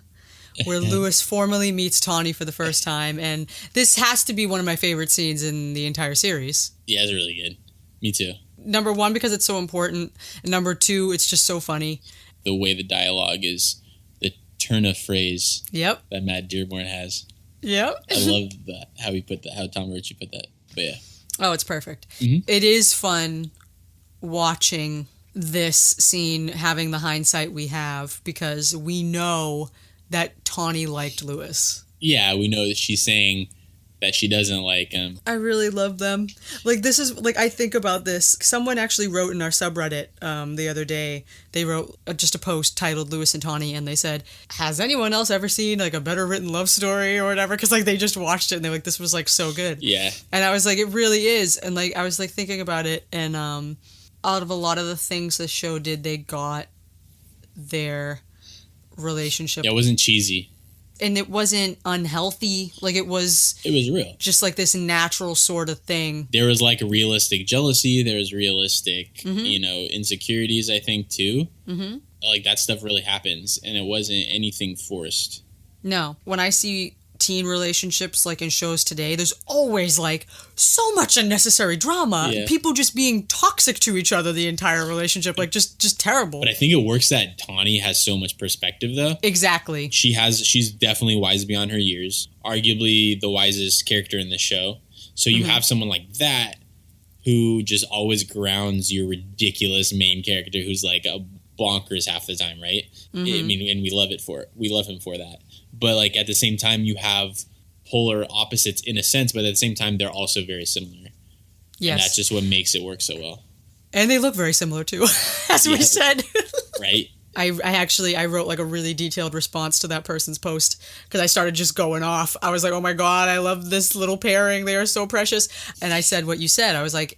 where Lewis formally meets Tawny for the first time. And this has to be one of my favorite scenes in the entire series. Yeah, it's really good. Me too. Number one, because it's so important. And number two, it's just so funny. The way the dialogue is, the turn of phrase Yep. that Matt Dearborn has. Yep. I love that, how Tom Ritchie put that. But yeah. Oh, it's perfect. Mm-hmm. It is fun watching this scene, having the hindsight we have, because we know that Tawny liked Lewis. Yeah, we know that she's saying that she doesn't like him. I really love them. Like, this is, like, I think about this. Someone actually wrote in our subreddit the other day, they wrote just a post titled Lewis and Tawny, and they said, has anyone else ever seen, like, a better written love story or whatever? Because, like, they just watched it, and they're like, this was, like, so good. Yeah. And I was like, it really is. And, like, I was, like, thinking about it, and out of a lot of the things the show did, they got their relationship. Yeah, it wasn't cheesy. And it wasn't unhealthy. Like, it was real. Just like this natural sort of thing. There was like a realistic jealousy. There was realistic, insecurities, I think, too. Mm-hmm. Like, that stuff really happens. And it wasn't anything forced. No. When I see teen relationships, like in shows today, there's always like so much unnecessary drama. Yeah. People just being toxic to each other the entire relationship. Like, just terrible. But I think it works that Tawny has so much perspective, though. Exactly. She's definitely wise beyond her years. Arguably the wisest character in the show. So you have someone like that who just always grounds your ridiculous main character who's like a bonkers half the time, right? I mean, and we love it for it. We love him for that. But like at the same time, you have polar opposites in a sense, but at the same time, they're also very similar. Yes. And that's just what makes it work so well. And they look very similar too, as we said. Right. I wrote like a really detailed response to that person's post because I started just going off. I was like, oh my God, I love this little pairing. They are so precious. And I said what you said. I was like,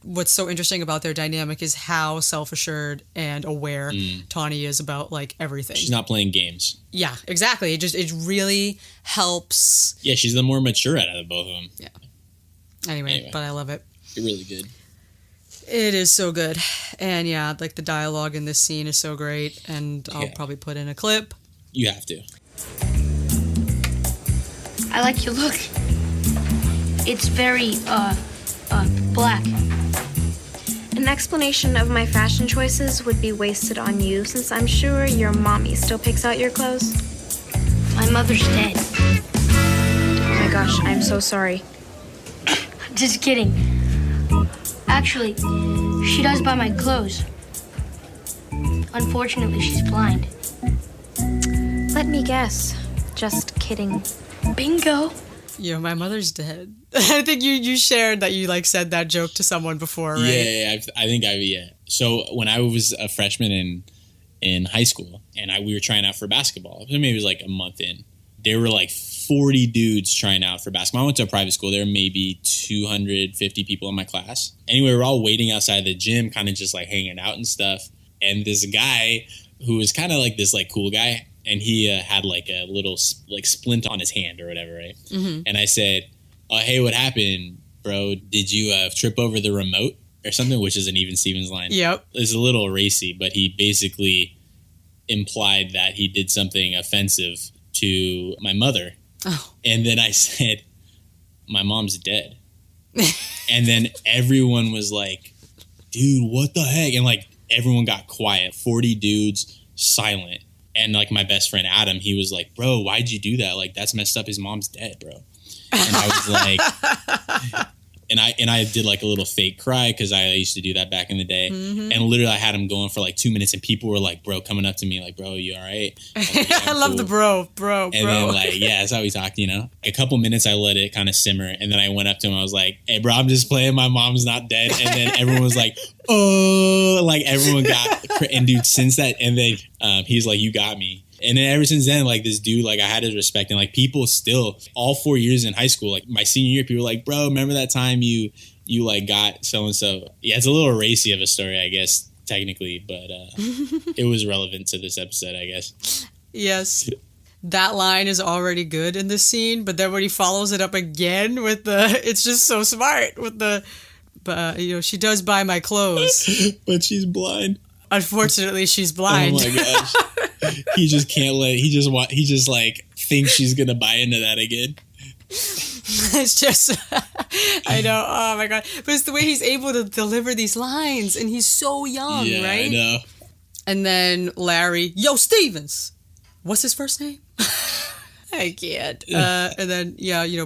what's so interesting about their dynamic is how self-assured and aware Tawny is about like everything. She's not playing games. Yeah, exactly. It really helps. Yeah, she's the more mature out of the both of them. Yeah. Anyway, but I love it. You're really good. It is so good. And yeah, like the dialogue in this scene is so great. And I'll probably put in a clip. You have to. I like your look. It's very, black. An explanation of my fashion choices would be wasted on you, since I'm sure your mommy still picks out your clothes. My mother's dead. Oh my gosh, I'm so sorry. Just kidding. Actually, she does buy my clothes. Unfortunately, she's blind. Let me guess. Just kidding. Bingo. My mother's dead. I think you shared that you like said that joke to someone before, right? Yeah, I think yeah. So when I was a freshman in high school and we were trying out for basketball, maybe it was like a month in, there were like 40 dudes trying out for basketball. I went to a private school. There were maybe 250 people in my class. Anyway, we're all waiting outside the gym, kind of just like hanging out and stuff. And this guy who was kind of like this like cool guy, and he had like a little like splint on his hand or whatever, right? Mm-hmm. And I said, "Oh, hey, what happened, bro? Did you trip over the remote or something?" Which is an Even Stevens line. Yep. It's a little racy, but he basically implied that he did something offensive to my mother. Oh. And then I said, "My mom's dead." And then everyone was like, "Dude, what the heck?" And like everyone got quiet. 40 dudes, silent. And like my best friend Adam, he was like, "Bro, why'd you do that? Like that's messed up. His mom's dead, bro." And I was like, and I did like a little fake cry because I used to do that back in the day. Mm-hmm. And literally I had him going for like 2 minutes, and people were like, "Bro," coming up to me like, "Bro, you all right?" Like, yeah, I love the bro. And then like, yeah, that's how we talked, A couple minutes I let it kind of simmer, and then I went up to him. I was like, "Hey, bro, I'm just playing. My mom's not dead." And then everyone was like, "Oh," like everyone got, and dude, since that, and then he's like, "You got me." And then ever since then, like this dude, like I had his respect, and like people still, all 4 years in high school, like my senior year, people were like, "Bro, remember that time you like got so and so?" Yeah, it's a little racy of a story, I guess, technically, but it was relevant to this episode, I guess. Yes. That line is already good in this scene, but then when he follows it up again with it's just so smart with but she does buy my clothes. But she's blind. Unfortunately, she's blind. Oh my gosh. He just can't he just like thinks she's going to buy into that again. It's just, I know, oh my God. But it's the way he's able to deliver these lines, and he's so young, yeah, right? I know. And then Larry, "Yo, Stevens." What's his first name? I can't. And then,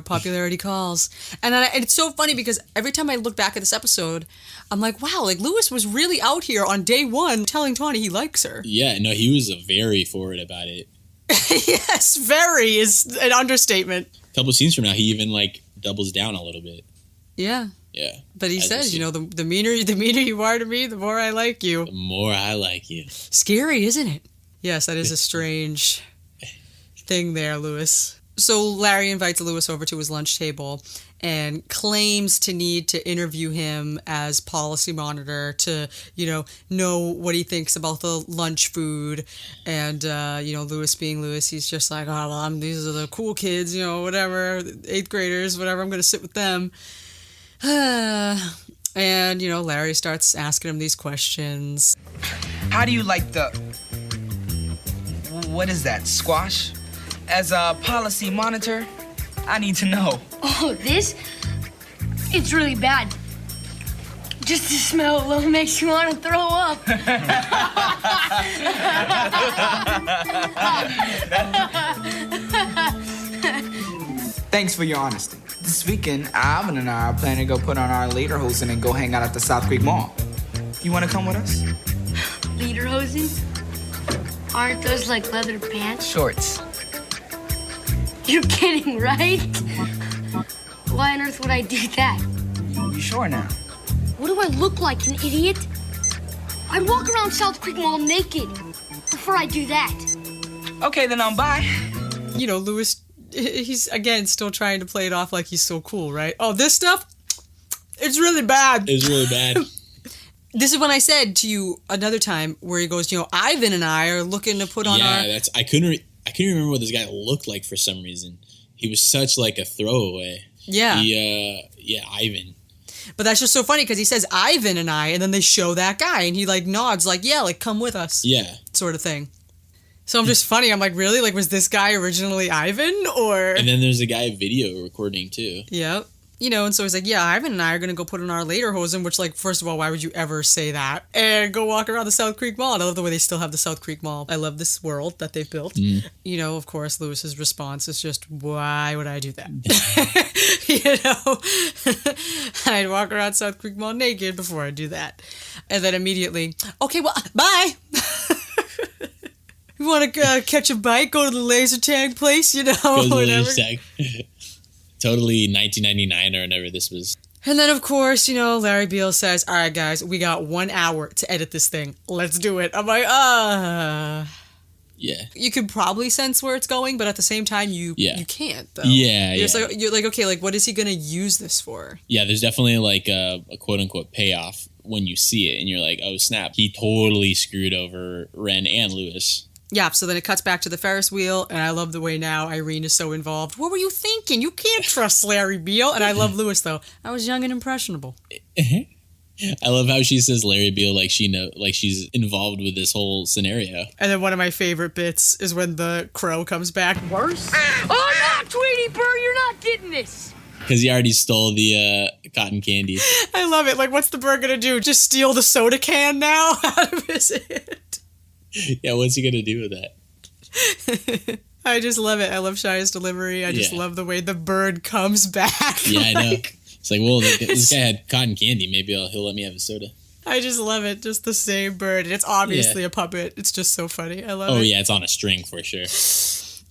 popularity calls. And it's so funny because every time I look back at this episode, I'm like, wow, like Lewis was really out here on day one telling Tawny he likes her. Yeah, no, he was very forward about it. Yes, very is an understatement. A couple scenes from now, he even like doubles down a little bit. Yeah. Yeah. But he says, the meaner you are to me, the more I like you. The more I like you. Scary, isn't it? Yes, that is a strange thing there, Lewis. So Larry invites Lewis over to his lunch table and claims to need to interview him as policy monitor to, know what he thinks about the lunch food. And, Lewis being Lewis, he's just like, "Oh, well, these are the cool kids, whatever, 8th graders, whatever, I'm going to sit with them." And, Larry starts asking him these questions. How do you like what is that, squash? As a policy monitor, I need to know. Oh, this? It's really bad. Just the smell alone makes you want to throw up. Thanks for your honesty. This weekend, Alvin and I are planning to go put on our lederhosen and go hang out at the South Creek Mall. You want to come with us? Lederhosen? Aren't those like leather pants? Shorts. You're kidding, right? Why on earth would I do that? You sure now? What do I look like, an idiot? I'd walk around South Creek Mall naked before I do that. Okay, then I'm bye. Lewis, he's, again, still trying to play it off like he's so cool, right? "Oh, this stuff? It's really bad." It's really bad. This is when I said to you another time where he goes, "Ivan and I are looking to put on our..." Yeah, I couldn't remember what this guy looked like for some reason. He was such like a throwaway. Yeah. Ivan. But that's just so funny because he says Ivan and I, and then they show that guy, and he like nods like, "Yeah, like come with us." Yeah. Sort of thing. So I'm just funny. I'm like, really? Like, was this guy originally Ivan, or? And then there's a guy video recording too. Yep. And so he's like, yeah, Ivan and I are going to go put on our lederhosen, which, like, first of all, why would you ever say that? And go walk around the South Creek Mall. And I love the way they still have the South Creek Mall. I love this world that they've built. Of course, Lewis's response is just, why would I do that? I'd walk around South Creek Mall naked before I do that. And then immediately, okay, well, bye. You want to catch a bite? Go to the laser tag place, Go to the whatever. laser tag. Totally 1999 or whenever this was. And then, of course, Larry Beale says, all right, guys, we got 1 hour to edit this thing. Let's do it. I'm like, Yeah. You could probably sense where it's going, but at the same time, you can't, though. Yeah, You're like, okay, like, what is he going to use this for? Yeah, there's definitely like a quote-unquote payoff when you see it, and you're like, oh, snap. He totally screwed over Ren and Lewis. Yeah, so then it cuts back to the Ferris wheel, and I love the way now Irene is so involved. What were you thinking? You can't trust Larry Beale. And I love Lewis, though. I was young and impressionable. I love how she says Larry Beale like she's involved with this whole scenario. And then one of my favorite bits is when the crow comes back. Worse? Oh, no, Tweety Bird, you're not getting this. Because he already stole the cotton candy. I love it. Like, what's the bird going to do? Just steal the soda can now out of his hand? Yeah, what's he going to do with that? I just love it. I love Shia's delivery. I just love the way the bird comes back. Yeah, I know. It's like, well, this guy had cotton candy. Maybe he'll let me have a soda. I just love it. Just the same bird. And it's obviously a puppet. It's just so funny. I love it. Oh, yeah, it's on a string for sure. It's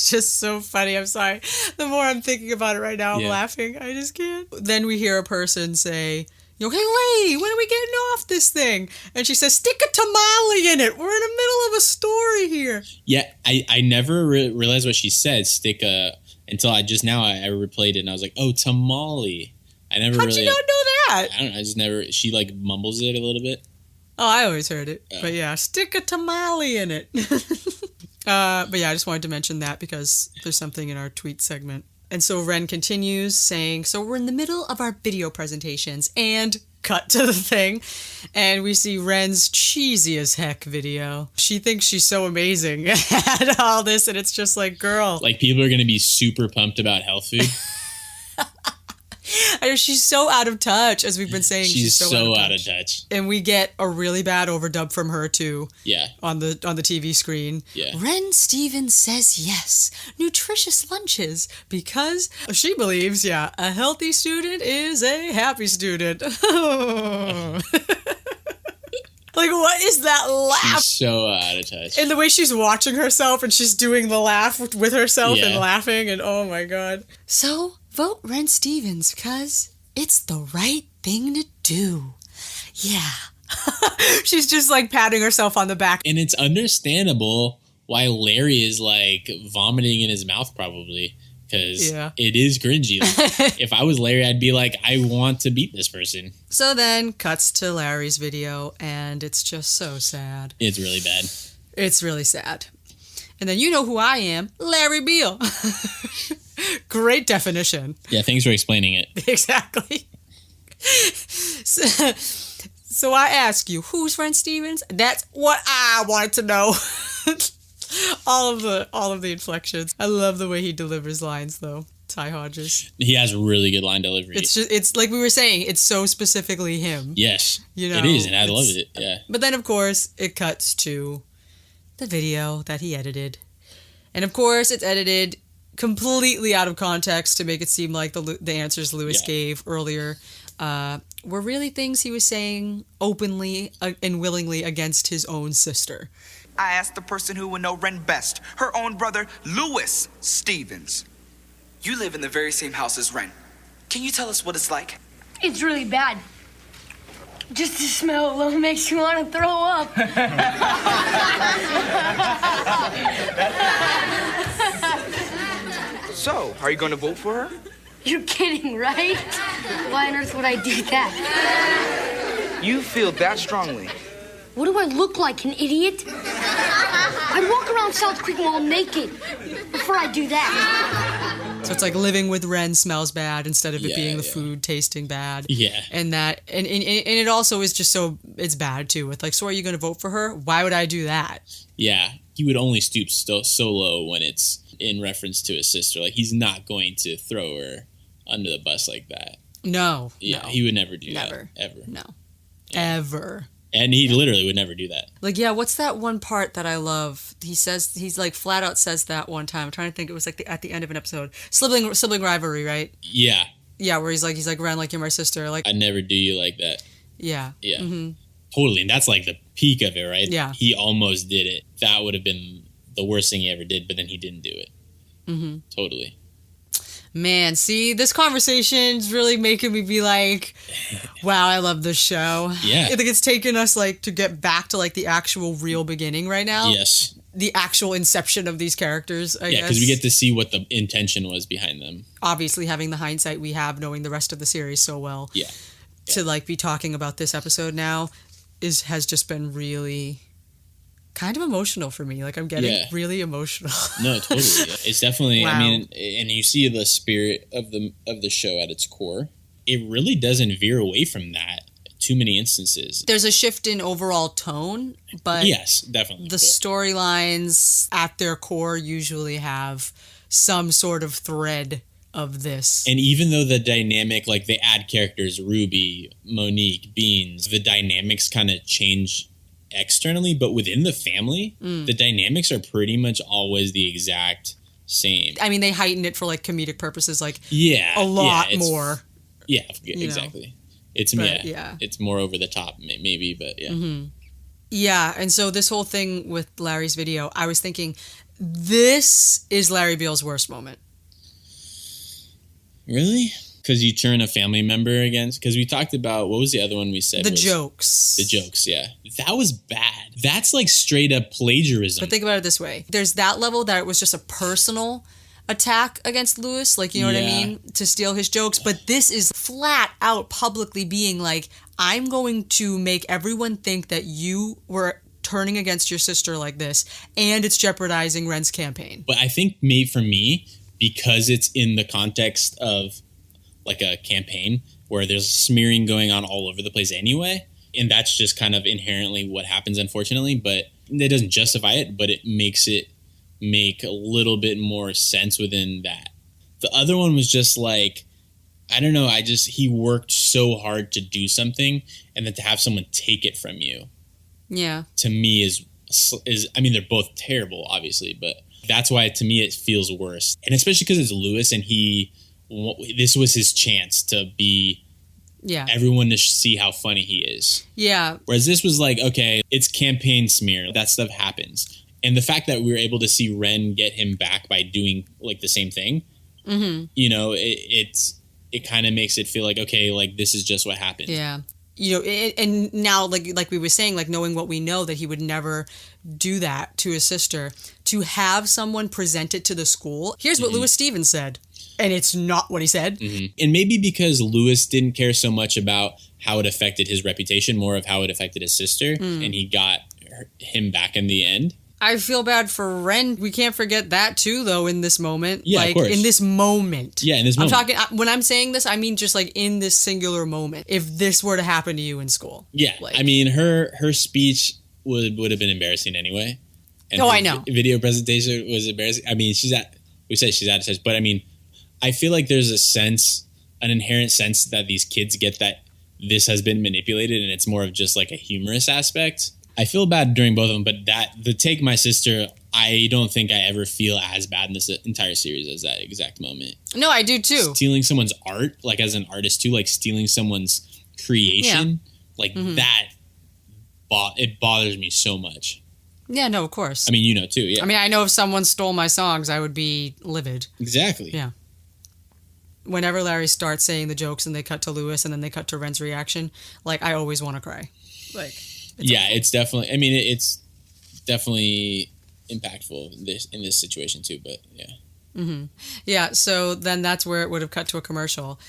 just so funny. I'm sorry. The more I'm thinking about it right now, I'm laughing. I just can't. Then we hear a person say, hey, lady, when are we getting off this thing? And she says, stick a tamale in it. We're in the middle of a story here. Yeah, I never realized what she said, until I replayed it and I was like, oh, tamale. I never How'd you not know that? I don't know. I just never, she like mumbles it a little bit. Oh, I always heard it. But yeah, stick a tamale in it. But yeah, I just wanted to mention that because there's something in our tweet segment. And so Ren continues saying, so we're in the middle of our video presentations and cut to the thing. And we see Ren's cheesy as heck video. She thinks she's so amazing at all this. And it's just like, girl. Like people are going to be super pumped about health food. She's so out of touch, as we've been saying. She's so out of touch. And we get a really bad overdub from her too. Yeah. On the TV screen. Yeah. Ren Stevens says yes, nutritious lunches, because she believes, a healthy student is a happy student. Like, what is that laugh? She's so out of touch. And the way she's watching herself and she's doing the laugh with herself and laughing, and oh my god. So, vote Ren Stevens because it's the right thing to do. Yeah. She's just like patting herself on the back. And it's understandable why Larry is like vomiting in his mouth probably. Because it is cringy. Like, if I was Larry, I'd be like, I want to beat this person. So then cuts to Larry's video, and it's just so sad. It's really bad. It's really sad. And then you know who I am, Larry Beale. Great definition. Yeah, thanks for explaining it. Exactly. So I ask you, who's Ren Stevens? That's what I wanted to know. all of the inflections. I love the way he delivers lines, though. Ty Hodges. He has really good line delivery. It's like we were saying, it's so specifically him. Yes, it is, and I love it. Yeah. But then, of course, it cuts to the video that he edited, and of course, it's edited completely out of context to make it seem like the answers Lewis gave earlier were really things he was saying openly and willingly against his own sister. I asked the person who would know Ren best, her own brother, Lewis Stevens. You live in the very same house as Ren. Can you tell us what it's like? It's really bad. Just the smell alone makes you want to throw up. So, are you going to vote for her? You're kidding, right? Why on earth would I do that? You feel that strongly. What do I look like, an idiot? I'd walk around South Creek Mall naked before I do that. So it's like living with Ren smells bad instead of it being the food tasting bad. Yeah. And that and it also is just so it's bad too. With like, so are you going to vote for her? Why would I do that? Yeah. He would only stoop so low when it's in reference to his sister. Like he's not going to throw her under the bus like that. No. Yeah, no. he would never do Never. that. Ever. No. Yeah. Ever. And he literally would never do that. Like, yeah, what's that one part that I love? He's like flat out says that one time. I'm trying to think. It was like at the end of an episode. Sibling rivalry, right? Yeah. Yeah, where he's like, Ren, like you're my sister. Like, I'd never do you like that. Yeah. Yeah. Mm-hmm. Totally. And that's like the peak of it, right? Yeah. He almost did it. That would have been the worst thing he ever did, but then he didn't do it. Mm-hmm. Totally. Man, see, this conversation's really making me be like, wow, I love this show. Yeah. I think it's taken us like to get back to like the actual real beginning right now. Yes. The actual inception of these characters, I guess. Yeah, because we get to see what the intention was behind them. Obviously, having the hindsight we have, knowing the rest of the series so well. Yeah. To like be talking about this episode now has just been really kind of emotional for me. Like I'm getting really emotional. No, totally. It's definitely. Wow. I mean, and you see the spirit of the show at its core. It really doesn't veer away from that. Too many instances. There's a shift in overall tone, but yes, definitely. The storylines at their core usually have some sort of thread of this. And even though the dynamic, like they add characters, Ruby, Monique, Beans, the dynamics kind of change externally, but within the family, the dynamics are pretty much always the exact same. I mean, they heighten it for like comedic purposes, like a lot more. Yeah, exactly. It's it's more over the top, maybe, but yeah. Mm-hmm. Yeah, and so this whole thing with Larry's video, I was thinking, this is Larry Beale's worst moment. Really? Because you turn a family member against? Because we talked about, what was the other one we said? The jokes. The jokes, yeah. That was bad. That's like straight up plagiarism. But think about it this way. There's that level that it was just a personal attack against Lewis, like, you know what I mean? To steal his jokes. But this is flat out publicly being like, I'm going to make everyone think that you were turning against your sister like this, and it's jeopardizing Ren's campaign. But I think for me, because it's in the context of like a campaign where there's smearing going on all over the place anyway, and that's just kind of inherently what happens, unfortunately, but it doesn't justify it, but it makes it make a little bit more sense within that. The other one was just like, I don't know, he worked so hard to do something, and then to have someone take it from you, to me is I mean, they're both terrible, obviously, but that's why to me it feels worse. And especially because it's Lewis, and this was his chance to be everyone to see how funny he is. Yeah. Whereas this was like, okay, it's campaign smear. That stuff happens. And the fact that we were able to see Ren get him back by doing like the same thing, you know, it kind of makes it feel like, okay, like this is just what happened. Yeah. You know, and now, like we were saying, like knowing what we know, that he would never do that to his sister, to have someone present it to the school. Here's what Lewis Stevens said. And it's not what he said. And maybe because Lewis didn't care so much about how it affected his reputation, more of how it affected his sister, and he got him back in the end. I feel bad for Ren. We can't forget that too, though, in this moment. Yeah, like, of course. in this moment. Yeah, in this moment. I'm talking, when I'm saying this, I mean just like in this singular moment. If this were to happen to you in school. Yeah, I mean, her speech would have been embarrassing anyway. And I know. Video presentation was embarrassing. I mean, we said she's out of touch, but I mean, I feel like there's an inherent sense that these kids get that this has been manipulated, and it's more of just like a humorous aspect. I feel bad during both of them, but the take my sister, I don't think I ever feel as bad in this entire series as that exact moment. No, I do too. Stealing someone's art, like as an artist too, like stealing someone's creation, like that, it bothers me so much. Yeah, no, of course. I mean, you know too, yeah. I mean, I know if someone stole my songs, I would be livid. Exactly. Yeah. Whenever Larry starts saying the jokes and they cut to Lewis and then they cut to Ren's reaction, like, I always want to cry. Like, it's definitely, I mean, it's definitely impactful in this situation too, but yeah. Yeah, so then that's where it would have cut to a commercial.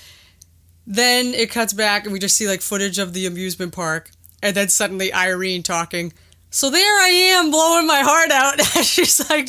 Then it cuts back and we just see like footage of the amusement park, and then suddenly Irene talking. So there I am blowing my heart out. She's like,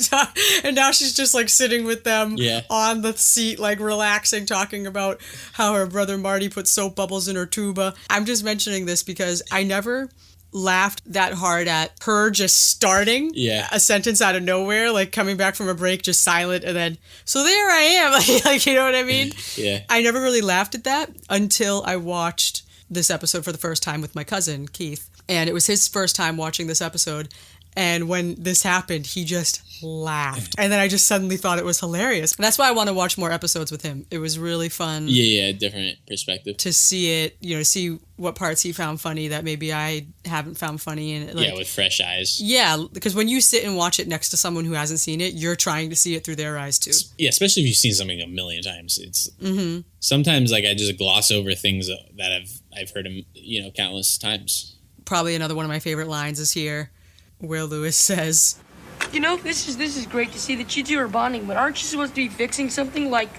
and now she's just like sitting with them on the seat, like relaxing, talking about how her brother Marty put soap bubbles in her tuba. I'm just mentioning this because I never laughed that hard at her just starting a sentence out of nowhere, like coming back from a break, just silent, and then, so there I am. Like, you know what I mean? Yeah. I never really laughed at that until I watched this episode for the first time with my cousin, Keith. And it was his first time watching this episode. And when this happened, he just laughed. And then I just suddenly thought it was hilarious. And that's why I want to watch more episodes with him. It was really fun. Yeah, different perspective. To see it, see what parts he found funny that maybe I haven't found funny. And with fresh eyes. Yeah, because when you sit and watch it next to someone who hasn't seen it, you're trying to see it through their eyes too. Yeah, especially if you've seen something a million times. It's sometimes like I just gloss over things that I've heard him, countless times. Probably another one of my favorite lines is here, where Lewis says, This is great to see that you two are bonding, but aren't you supposed to be fixing something like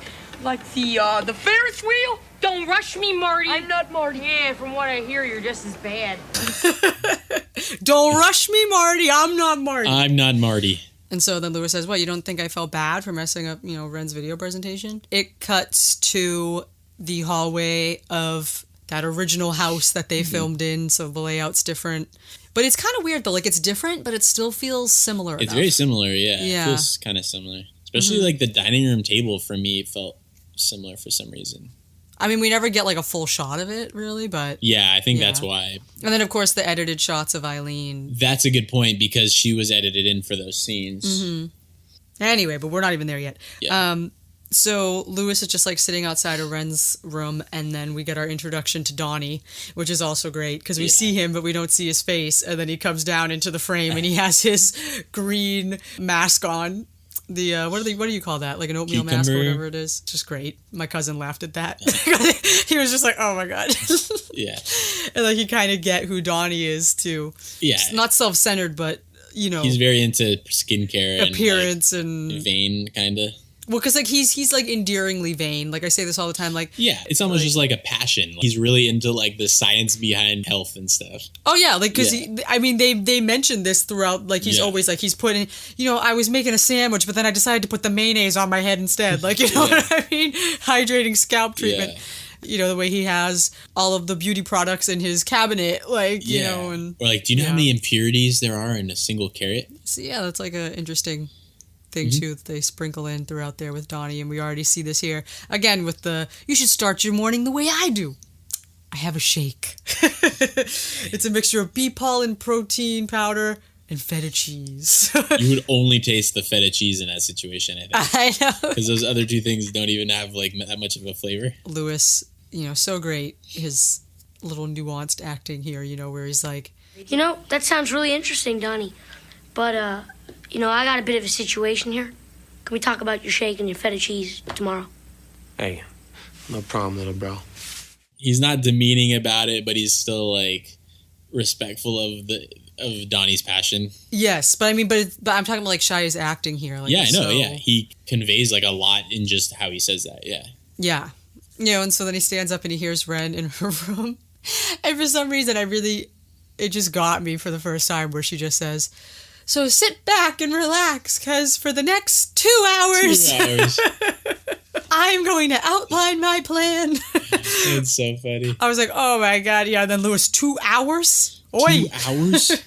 the Ferris wheel? Don't rush me, Marty. I'm not Marty. Yeah, from what I hear, you're just as bad. Don't rush me, Marty. I'm not Marty. I'm not Marty. And so then Lewis says, what, you don't think I felt bad for messing up, Ren's video presentation? It cuts to the hallway of that original house that they filmed in, so the layout's different. But it's kind of weird, though. Like, it's different, but it still feels similar It's enough. very similar, yeah. It feels kind of similar. Especially, like, the dining room table, for me, felt similar for some reason. I mean, we never get, like, a full shot of it, really, but... Yeah, I think that's why. And then, of course, the edited shots of Eileen. That's a good point, because she was edited in for those scenes. Mm-hmm. Anyway, but we're not even there yet. Yeah. So Lewis is just like sitting outside of Ren's room, and then we get our introduction to Donnie, which is also great because we see him, but we don't see his face. And then he comes down into the frame, and he has his green mask on. The what do you call that? Like an oatmeal mask or whatever it is. Just great. My cousin laughed at that. He was just like, "Oh my god." Yeah. And like you kind of get who Donnie is too. Yeah. It's not self-centered, but he's very into skincare, appearance and vain kind of. Well, because like he's like endearingly vain. Like I say this all the time. Like it's almost just like a passion. He's really into like the science behind health and stuff. Oh yeah, like because they mentioned this throughout. Like he's always like he's putting. I was making a sandwich, but then I decided to put the mayonnaise on my head instead. Like what I mean? Hydrating scalp treatment. Yeah. The way he has all of the beauty products in his cabinet, like and or like, do you know how many impurities there are in a single carrot? So that's like a interesting thing too that they sprinkle in throughout there with Donnie, and we already see this here again with the you should start your morning the way I do. I have a shake. It's a mixture of bee pollen, protein powder, and feta cheese. You would only taste the feta cheese in that situation, I think. I know. Because those other two things don't even have like that much of a flavor. Lewis, so great. His little nuanced acting here, where he's like, that sounds really interesting, Donnie. But I got a bit of a situation here. Can we talk about your shake and your feta cheese tomorrow? Hey, no problem, little bro. He's not demeaning about it, but he's still like respectful of Donnie's passion. Yes, but I mean, but I'm talking about like Shia's acting here. Like, I know. Yeah, he conveys like a lot in just how he says that. Yeah. Yeah, and so then he stands up and he hears Ren in her room, and for some reason, it just got me for the first time where she just says, "So sit back and relax, because for the next 2 hours, I'm going to outline my plan." It's so funny. I was like, oh my god, yeah. And then Lewis, 2 hours? Oi. 2 hours?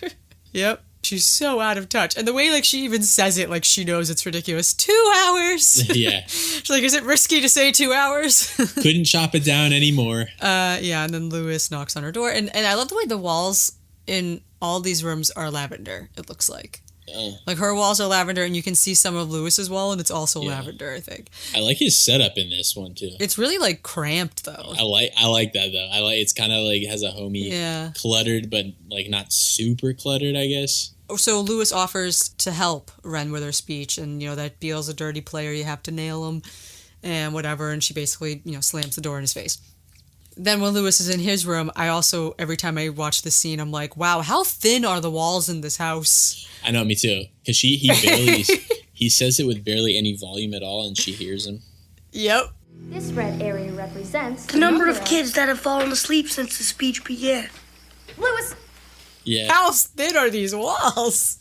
Yep. She's so out of touch. And the way like she even says it, like she knows it's ridiculous. 2 hours? Yeah. She's like, is it risky to say 2 hours? Couldn't chop it down anymore. Yeah, and then Lewis knocks on her door. And I love the way the walls in all these rooms are lavender, it looks like. Like her walls are lavender, and you can see some of Lewis's wall, and it's also lavender, I think. I like his setup in this one too. It's really like cramped though. I like that though. It's kind of like has a homey, cluttered, but like not super cluttered, I guess. So Lewis offers to help Ren with her speech, and that Beale's a dirty player, you have to nail him, and whatever. And she basically slams the door in his face. Then when Lewis is in his room, I also, every time I watch this scene, I'm like, wow, how thin are the walls in this house? I know, me too. Because he barely, he says it with barely any volume at all, and she hears him. Yep. This red area represents the number of kids that have fallen asleep since the speech began. Lewis! Yeah. How thin are these walls?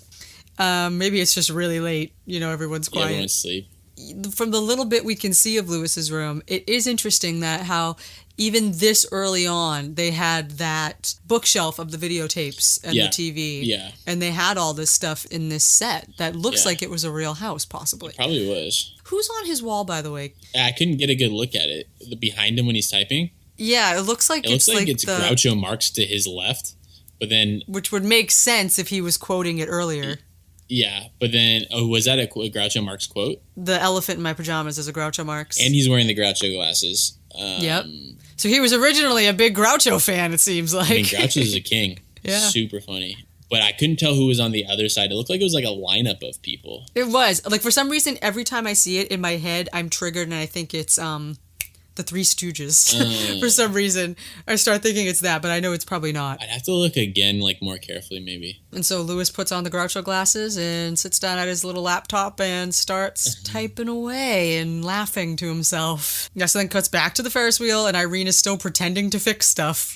Maybe it's just really late. Everyone's quiet. Everyone's asleep. from the little bit we can see of Lewis's room, it is interesting that how even this early on, they had that bookshelf of the videotapes and the TV. Yeah. And they had all this stuff in this set that looks like it was a real house, possibly. It probably was. Who's on his wall, by the way? I couldn't get a good look at it. Behind him when he's typing. Yeah, it looks like it's Groucho Marx to his left, but then... Which would make sense if he was quoting it earlier. Yeah, but then... Oh, was that a Groucho Marx quote? The elephant in my pajamas is a Groucho Marx. And he's wearing the Groucho glasses. Yep. So he was originally a big Groucho fan, it seems like. I mean, Groucho's a king. Yeah. Super funny. But I couldn't tell who was on the other side. It looked like it was like a lineup of people. It was. Like, for some reason, every time I see it in my head, I'm triggered, and I think it's the Three Stooges. For some reason, I start thinking it's that, but I know it's probably not. I'd have to look again, like, more carefully, maybe. And so Lewis puts on the Groucho glasses and sits down at his little laptop and starts typing away and laughing to himself. Yeah, so then cuts back to the Ferris wheel, and Irene is still pretending to fix stuff,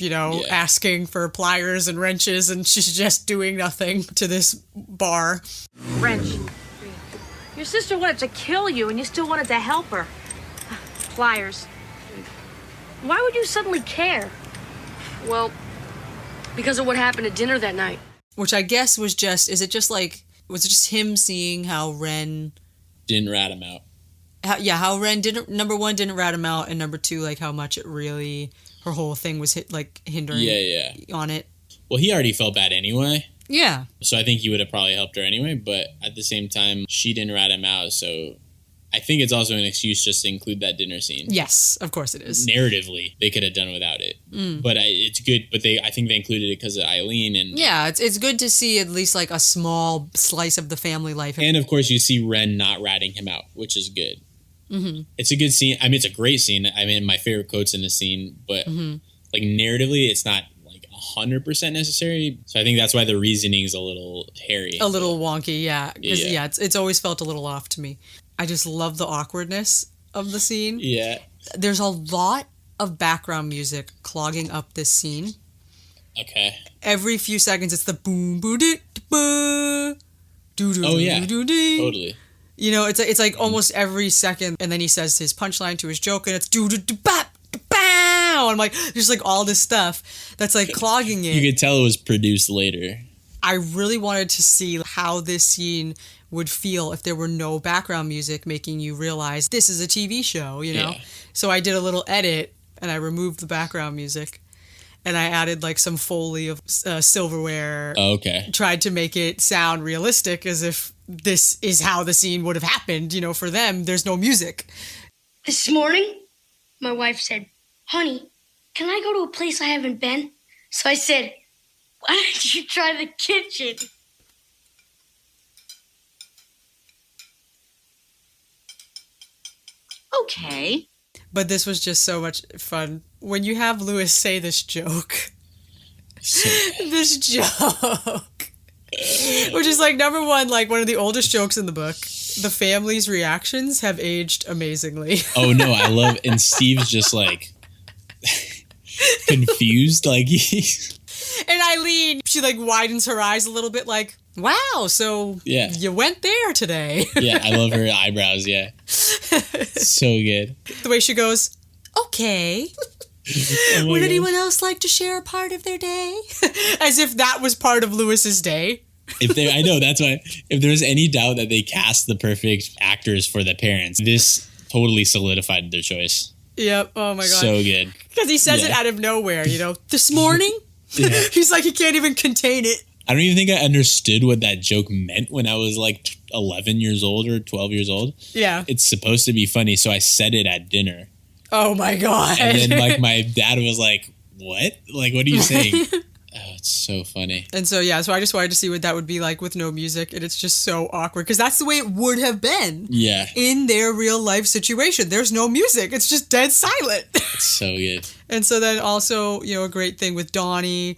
asking for pliers and wrenches, and she's just doing nothing to this bar. Wrench. Your sister wanted to kill you, and you still wanted to help her. Pliers. Why would you suddenly care? Well, because of what happened at dinner that night. Which I guess was just him seeing how Ren... Didn't rat him out. How Ren didn't, number one, didn't rat him out, and number two, like, how much it really, her whole thing was hindering on it. Well, he already felt bad anyway. Yeah. So I think he would have probably helped her anyway, but at the same time, she didn't rat him out, so... I think it's also an excuse just to include that dinner scene. Yes, of course it is. Narratively, they could have done without it. But it's good. But I think they included it because of Eileen. And yeah, it's good to see at least like a small slice of the family life. And of course, you see Ren not ratting him out, which is good. Mm-hmm. It's a good scene. I mean, it's a great scene. I mean, my favorite quotes in the scene. But like narratively, it's not like 100% necessary. So I think that's why the reasoning is a little hairy. A little wonky, yeah. It's always felt a little off to me. I just love the awkwardness of the scene. Yeah. There's a lot of background music clogging up this scene. Okay. Every few seconds, it's the boom, boo, doo, boo, doo, doo, oh, yeah. doo, doo. Totally. You know, it's like almost every second, and then he says his punchline to his joke, and it's doo, doo, doo, bap, bow. And I'm like, there's like all this stuff that's like clogging it. You could tell it was produced later. I really wanted to see how this scene would feel if there were no background music making you realize this is a TV show, you know? Yeah. So I did a little edit and I removed the background music and I added like some Foley of silverware. Oh, okay. Tried to make it sound realistic as if this is how the scene would have happened. You know, for them, there's no music. This morning, my wife said, "Honey, can I go to a place I haven't been?" So I said, "Why don't you try the kitchen?" Okay. But this was just so much fun. When you have Lewis say this joke, which is like number one, like one of the oldest jokes in the book. The family's reactions have aged amazingly. Oh no, I love, and Steve's just like confused, like and Eileen, she like widens her eyes a little bit, like, wow, so you went there today. Yeah, I love her eyebrows, yeah. So good. The way she goes, okay. Would anyone else like to share a part of their day? As if that was part of Lewis's day. I know, that's why, if there's any doubt that they cast the perfect actors for the parents, this totally solidified their choice. Yep, oh my God. So good. Because he says it out of nowhere, you know, this morning? He's like, he can't even contain it. I don't even think I understood what that joke meant when I was like 11 years old or 12 years old. Yeah. It's supposed to be funny, so I said it at dinner. Oh my God. And then like my dad was like, what? Like, what are you saying? Oh, it's so funny. And so, yeah, so I just wanted to see what that would be like with no music. And it's just so awkward because that's the way it would have been. Yeah. In their real life situation. There's no music. It's just dead silent. It's so good. And so then also, you know, a great thing with Donnie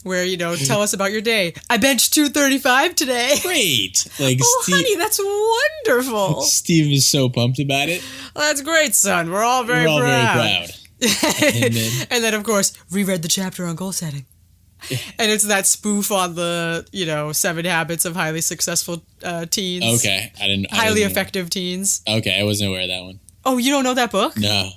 where, you know, tell us about your day. I benched 235 today. Great. Like, oh, Steve, honey, that's wonderful. Steve is so pumped about it. Well, that's great, son. We're all very proud. Very proud. And then, of course, reread the chapter on goal setting. And it's that spoof on the, 7 Habits of Highly Successful Teens. Okay. I Highly Effective Teens. Okay, I wasn't aware of that one. Oh, you don't know that book? No.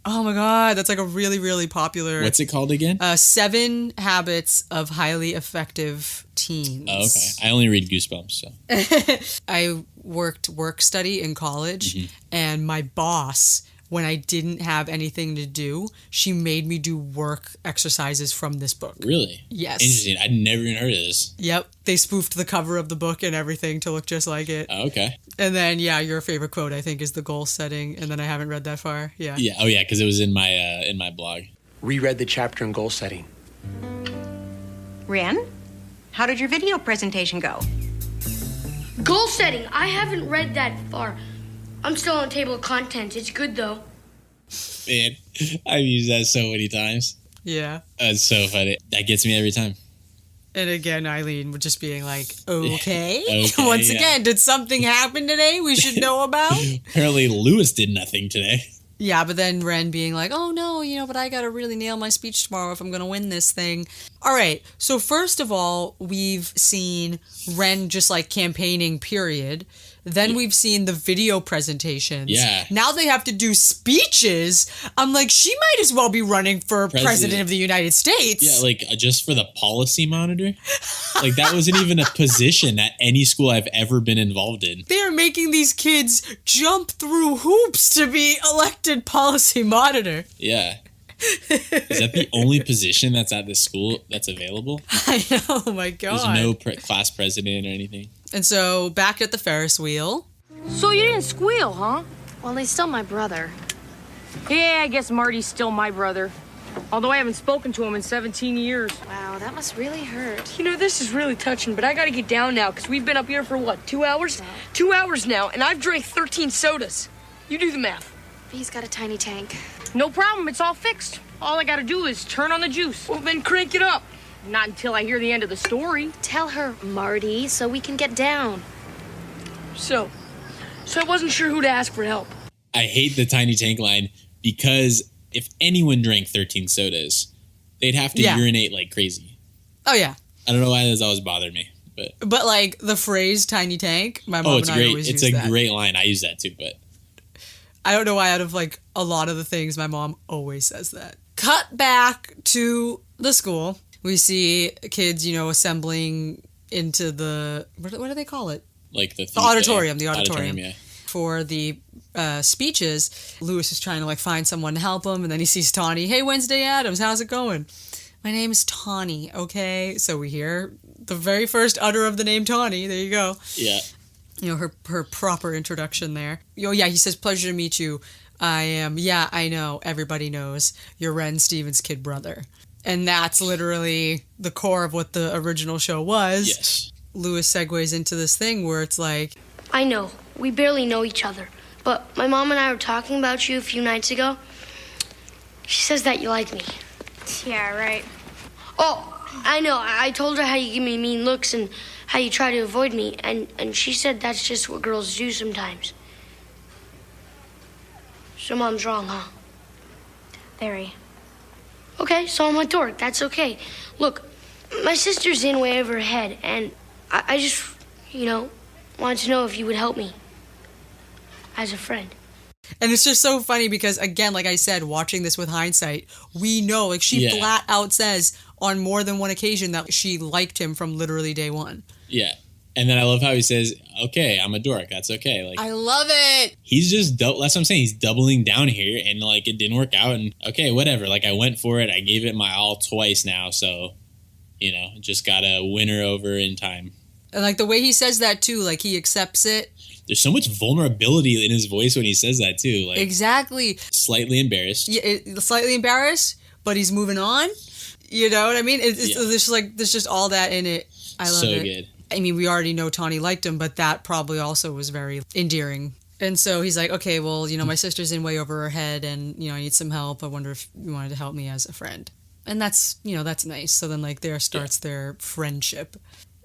Oh my God, that's like a really, really popular... What's it called again? 7 Habits of Highly Effective Teens. Oh, okay. I only read Goosebumps, so. I worked work study in college, and my boss, when I didn't have anything to do, she made me do work exercises from this book. Really? Yes. Interesting. I'd never even heard of this. Yep. They spoofed the cover of the book and everything to look just like it. Oh, okay. And then, your favorite quote, I think, is the goal setting, and then I haven't read that far. Yeah. Yeah. Oh, yeah, because it was in my blog. Reread the chapter in goal setting. Ren, how did your video presentation go? Goal setting. I haven't read that far. I'm still on table of contents. It's good, though. Man, I've used that so many times. Yeah. That's so funny. That gets me every time. And again, Eileen would just being like, okay. Okay, Once again, did something happen today we should know about? Apparently, Lewis did nothing today. Yeah, but then Ren being like, oh no, but I gotta really nail my speech tomorrow if I'm gonna win this thing. All right, so first of all, we've seen Ren just like campaigning, period. Then we've seen the video presentations. Yeah. Now they have to do speeches. I'm like, she might as well be running for president of the United States. Yeah, like just for the policy monitor. Like that wasn't even a position at any school I've ever been involved in. They're making these kids jump through hoops to be elected policy monitor. Yeah. Is that the only position that's at this school that's available? I know, oh my God. There's no class president or anything. And so, back at the Ferris wheel. So you didn't squeal, huh? Well, he's still my brother. Yeah, I guess Marty's still my brother. Although I haven't spoken to him in 17 years. Wow, that must really hurt. This is really touching, but I gotta get down now, because we've been up here for what, 2 hours? Yeah. 2 hours now, and I've drank 13 sodas. You do the math. He's got a tiny tank. No problem, it's all fixed. All I gotta do is turn on the juice. Well, then crank it up. Not until I hear the end of the story. Tell her, Marty, so we can get down. So I wasn't sure who to ask for help. I hate the tiny tank line because if anyone drank 13 sodas, they'd have to urinate like crazy. Oh, yeah. I don't know why that's always bothered me. But like the phrase tiny tank, my mom and I always use that. It's a great line. I use that too, but I don't know why out of like a lot of the things, my mom always says that. Cut back to the school. We see kids, assembling into the, what do they call it? Like the auditorium. Yeah. For the speeches, Lewis is trying to like find someone to help him, and then he sees Tawny. Hey, Wednesday Addams, how's it going? My name is Tawny, okay? So we hear the very first utter of the name Tawny. There you go. Yeah. Her proper introduction there. Oh, yeah, he says, pleasure to meet you. I am, I know, everybody knows, you're Ren Stevens' kid brother. And that's literally the core of what the original show was. Yes. Lewis segues into this thing where it's like, I know, we barely know each other, but my mom and I were talking about you a few nights ago. She says that you like me. Yeah, right. Oh, I know, I told her how you give me mean looks and how you try to avoid me, and she said that's just what girls do sometimes. So Mom's wrong, huh? Very. Okay, so I'm a dork. That's okay. Look, my sister's in way over her head, and I just, wanted to know if you would help me as a friend. And it's just so funny because, again, like I said, watching this with hindsight, we know, like she flat out says on more than one occasion that she liked him from literally day one. Yeah. And then I love how he says, okay, I'm a dork. That's okay. Like, I love it. He's just, that's what I'm saying. He's doubling down here and like it didn't work out and okay, whatever. Like I went for it. I gave it my all twice now. So, just got to win her over in time. And like the way he says that too, like he accepts it. There's so much vulnerability in his voice when he says that too. Like exactly. Slightly embarrassed. Yeah, slightly embarrassed, but he's moving on. You know what I mean? There's just all that in it. I love it. So good. I mean, we already know Tawny liked him, but that probably also was very endearing. And so he's like, okay, well, my sister's in way over her head and, I need some help. I wonder if you wanted to help me as a friend. And that's, that's nice. So then like there starts their friendship.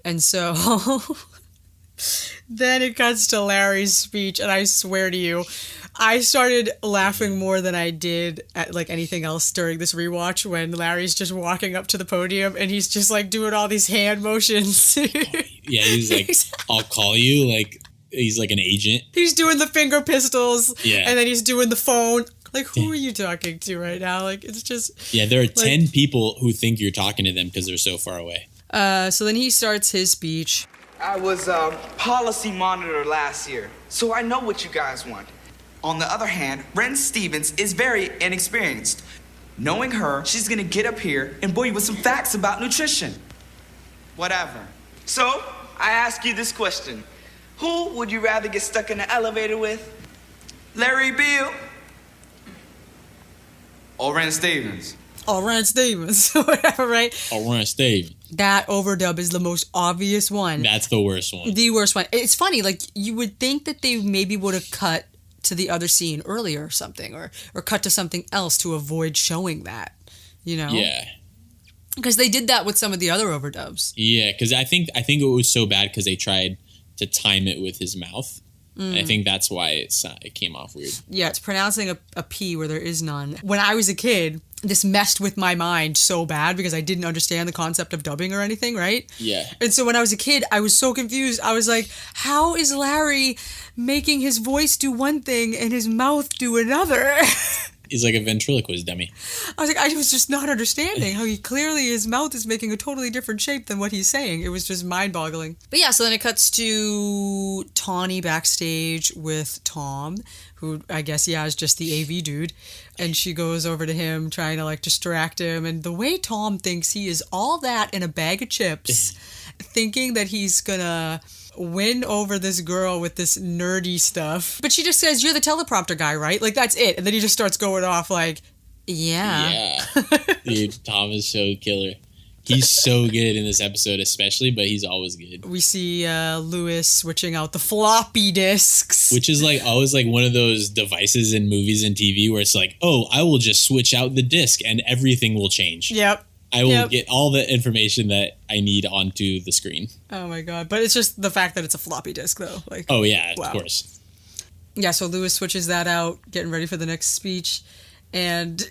And so then it cuts to Larry's speech. And I swear to you, I started laughing more than I did at like anything else during this rewatch when Larry's just walking up to the podium and he's just like doing all these hand motions. Yeah, he's like, I'll call you. Like, he's like an agent. He's doing the finger pistols. Yeah. And then he's doing the phone. Like, who are you talking to right now? Like, it's just... Yeah, there are 10 people who think you're talking to them because they're so far away. So then he starts his speech. I was a policy monitor last year, so I know what you guys want. On the other hand, Ren Stevens is very inexperienced. Knowing her, she's gonna get up here and bore you with some facts about nutrition. Whatever. So, I ask you this question. Who would you rather get stuck in the elevator with? Larry Beal or Ren Stevens? Or Ren Stevens, whatever, right? Or Ren Stevens. That overdub is the most obvious one. That's the worst one. The worst one. It's funny, like, you would think that they maybe would have cut to the other scene earlier or something, or cut to something else to avoid showing that, you know? Yeah. Because they did that with some of the other overdubs. Yeah, because I think it was so bad because they tried to time it with his mouth. And I think that's why it came off weird. Yeah, it's pronouncing a P where there is none. When I was a kid, this messed with my mind so bad because I didn't understand the concept of dubbing or anything, right? Yeah. And so when I was a kid, I was so confused. I was like, how is Larry making his voice do one thing and his mouth do another? He's like a ventriloquist dummy. I was like, I was just not understanding how his mouth is making a totally different shape than what he's saying. It was just mind-boggling. But yeah, so then it cuts to Tawny backstage with Tom, who I guess, is just the AV dude. And she goes over to him trying to like distract him. And the way Tom thinks he is all that in a bag of chips, thinking that he's gonna win over this girl with this nerdy stuff. But she just says, you're the teleprompter guy, right? Like, that's it. And then he just starts going off like, yeah. Dude, Tom is so killer. He's so good in this episode especially, but he's always good. We see Lewis switching out the floppy disks. Which is like always like one of those devices in movies and TV where it's like, oh, I will just switch out the disc and everything will change. Yep. I will get all the information that I need onto the screen. Oh my god. But it's just the fact that it's a floppy disk though. Like, oh yeah, wow. Of course. Yeah, so Lewis switches that out, getting ready for the next speech. And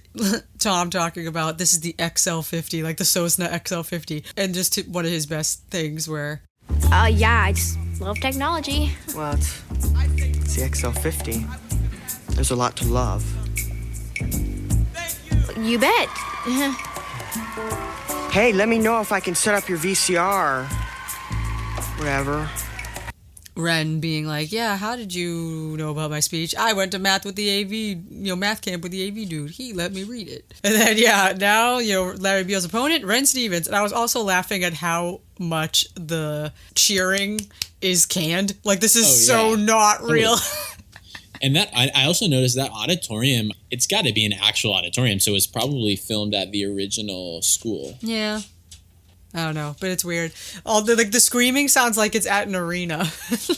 Tom talking about this is the XL50, like the Cessna XL50. And just one of his best things where... Yeah, I just love technology. Well, it's the XL50. There's a lot to love. You bet. Hey, let me know if I can set up your VCR. Whatever. Ren being like, yeah, how did you know about my speech? I went to math with the AV, math camp with the AV dude. He let me read it. And then, now, Larry Beal's opponent, Ren Stevens. And I was also laughing at how much the cheering is canned. Like, this is so not real. And that I also noticed that auditorium, it's got to be an actual auditorium, so it's probably filmed at the original school. Yeah. I don't know, but it's weird. All the screaming sounds like it's at an arena.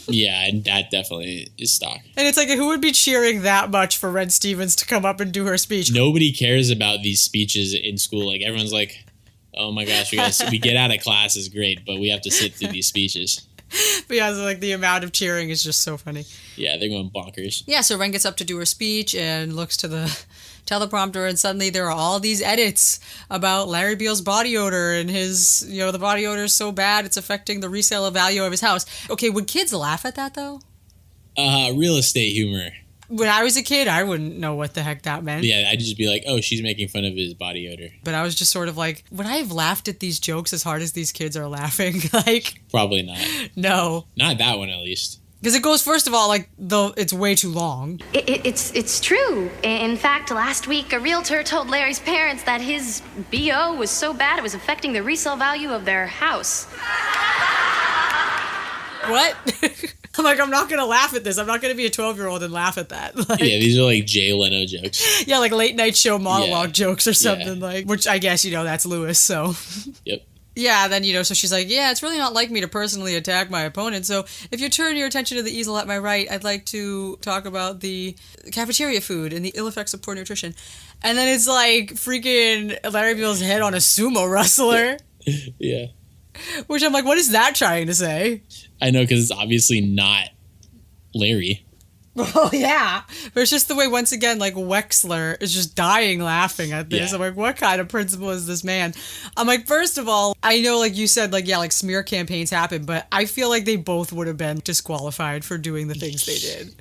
Yeah, and that definitely is stock. And it's like, who would be cheering that much for Ren Stevens to come up and do her speech? Nobody cares about these speeches in school. Like, everyone's like, oh my gosh, we get out of class is great, but we have to sit through these speeches. But yeah, so, like, the amount of cheering is just so funny. Yeah, they're going bonkers. Yeah, so Ren gets up to do her speech and looks to the teleprompter, and suddenly there are all these edits about Larry Beal's body odor and his, the body odor is so bad it's affecting the resale value of his house. Okay, would kids laugh at that, though? Real estate humor. When I was a kid, I wouldn't know what the heck that meant. Yeah, I'd just be like, oh, she's making fun of his body odor. But I was just sort of like, would I have laughed at these jokes as hard as these kids are laughing? Like, probably not. No. Not that one, at least. Because it goes, first of all, it's way too long. It's true. In fact, last week, a realtor told Larry's parents that his BO was so bad it was affecting the resale value of their house. What? I'm like, I'm not going to laugh at this. I'm not going to be a 12-year-old and laugh at that. Like, yeah, these are like Jay Leno jokes. Yeah, like late night show monologue jokes or something like, which I guess, that's Lewis, so. Yep. Yeah, then, so she's like, yeah, it's really not like me to personally attack my opponent. So if you turn your attention to the easel at my right, I'd like to talk about the cafeteria food and the ill effects of poor nutrition. And then it's like freaking Larry Beal's head on a sumo wrestler. Yeah. Which I'm like, what is that trying to say? I know, because it's obviously not Larry. Oh, yeah. But it's just the way, once again, like, Wexler is just dying laughing at this. Yeah. I'm like, what kind of principal is this man? I'm like, first of all, I know, like you said, like, yeah, like, smear campaigns happen, but I feel like they both would have been disqualified for doing the things they did.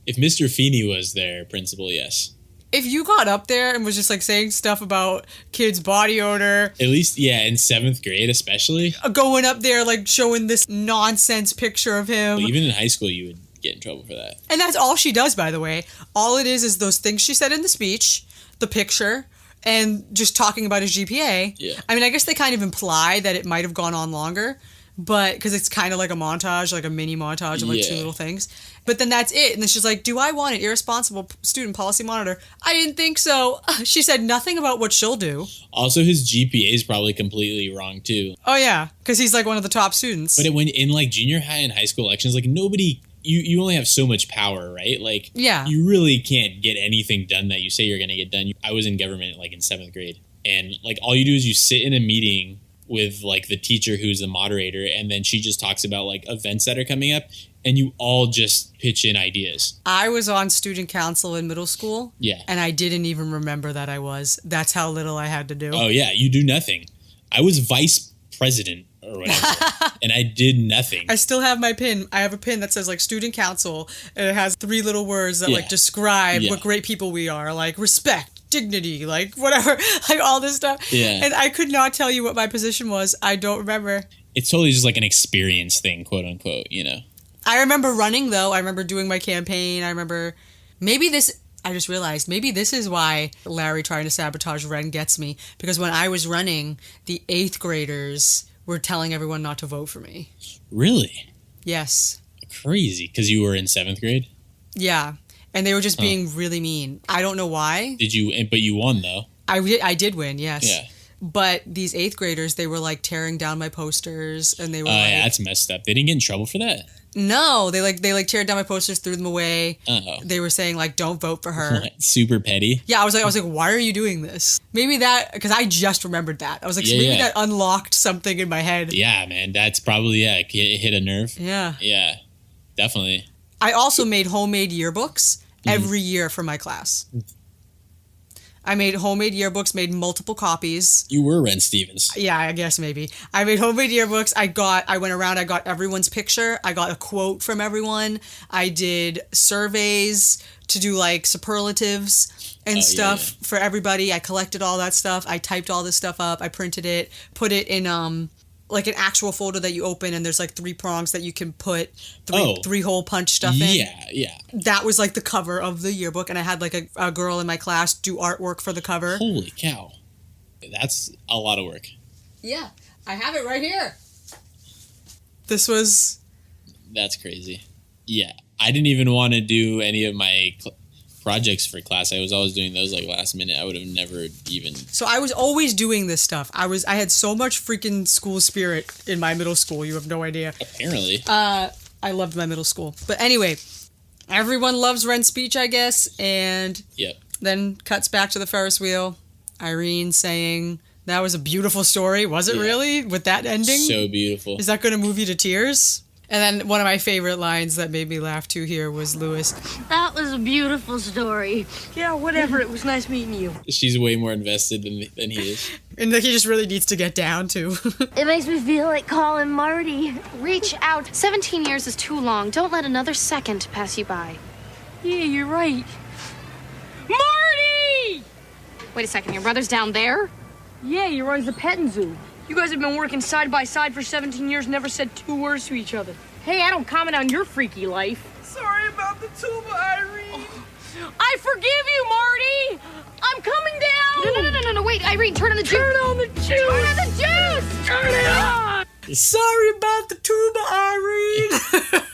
If Mr. Feeney was their principal, yes. If you got up there and was just, like, saying stuff about kids' body odor. At least, yeah, in 7th grade especially. Going up there, like, showing this nonsense picture of him. Well, even in high school, you would get in trouble for that. And that's all she does, by the way. All it is those things she said in the speech, the picture, and just talking about his GPA. Yeah. I mean, I guess they kind of imply that it might have gone on longer, but because it's kind of like a montage, like a mini montage of like two little things. But then that's it. And then she's like, do I want an irresponsible student policy monitor? I didn't think so. She said nothing about what she'll do. Also, his GPA is probably completely wrong, too. Oh, yeah. Because he's like one of the top students. But when in like junior high and high school elections, like nobody... You only have so much power, right? Like, yeah. You really can't get anything done that you say you're going to get done. I was in government like in 7th grade. And like all you do is you sit in a meeting with like the teacher who's the moderator. And then she just talks about like events that are coming up. And you all just pitch in ideas. I was on student council in middle school. Yeah. And I didn't even remember that I was. That's how little I had to do. Oh, yeah. You do nothing. I was vice president or whatever. And I did nothing. I still have my pin. I have a pin that says like student council, and it has 3 little words that like describe what great people we are, like respect, dignity, like whatever, like all this stuff. Yeah. And I could not tell you what my position was. I don't remember. It's totally just like an experience thing, quote unquote, you know. I remember running though. I remember doing my campaign. I remember I just realized maybe this is why Larry trying to sabotage Ren gets me, because when I was running, the 8th graders were telling everyone not to vote for me. Really? Yes. Crazy, because you were in 7th grade? Yeah, and they were just being really mean. I don't know why. But you won, though. I did win, yes. Yeah. But these 8th graders, they were like tearing down my posters, and they were like... yeah, that's messed up. They didn't get in trouble for that? No, they teared down my posters, threw them away. Uh-oh. They were saying like, don't vote for her. Super petty. Yeah, I was like, why are you doing this? Maybe that, because I just remembered that. I was like, that unlocked something in my head. Yeah, man, that's probably, it hit a nerve. Yeah. Yeah, definitely. I also made homemade yearbooks every year for my class. I made homemade yearbooks, made multiple copies. You were Ren Stevens. Yeah, I guess maybe. I made homemade yearbooks. I went around, I got everyone's picture. I got a quote from everyone. I did surveys to do like superlatives and stuff for everybody. I collected all that stuff. I typed all this stuff up. I printed it, put it in like an actual folder that you open, and there's like 3 prongs that you can put 3 hole punch stuff in. Yeah. That was like the cover of the yearbook, and I had like a girl in my class do artwork for the cover. Holy cow. That's a lot of work. Yeah, I have it right here. That's crazy. Yeah, I didn't even want to do any of my projects for class. I was always doing those like last minute. I would have never even... So I was always doing this stuff. I had so much freaking school spirit in my middle school. You have no idea. Apparently. I loved my middle school. But anyway, everyone loves Ren's speech, I guess. And then cuts back to the Ferris wheel. Irene saying, that was a beautiful story. Was it really? With that ending? So beautiful. Is that going to move you to tears? And then one of my favorite lines that made me laugh too here was Lewis. That was a beautiful story. Yeah, whatever. It was nice meeting you. She's way more invested than he is. And he just really needs to get down to. It makes me feel like calling Marty. Reach out. 17 years is too long. Don't let another second pass you by. Yeah, you're right. Marty! Wait a second, your brother's down there? Yeah, he runs the petting zoo. You guys have been working side by side for 17 years, never said 2 words to each other. Hey, I don't comment on your freaky life. Sorry about the tuba, Irene. I forgive you, Marty! I'm coming down! No, wait, Irene, turn on the juice! Turn on the juice! Turn on the juice! Turn it on! Sorry about the tuba,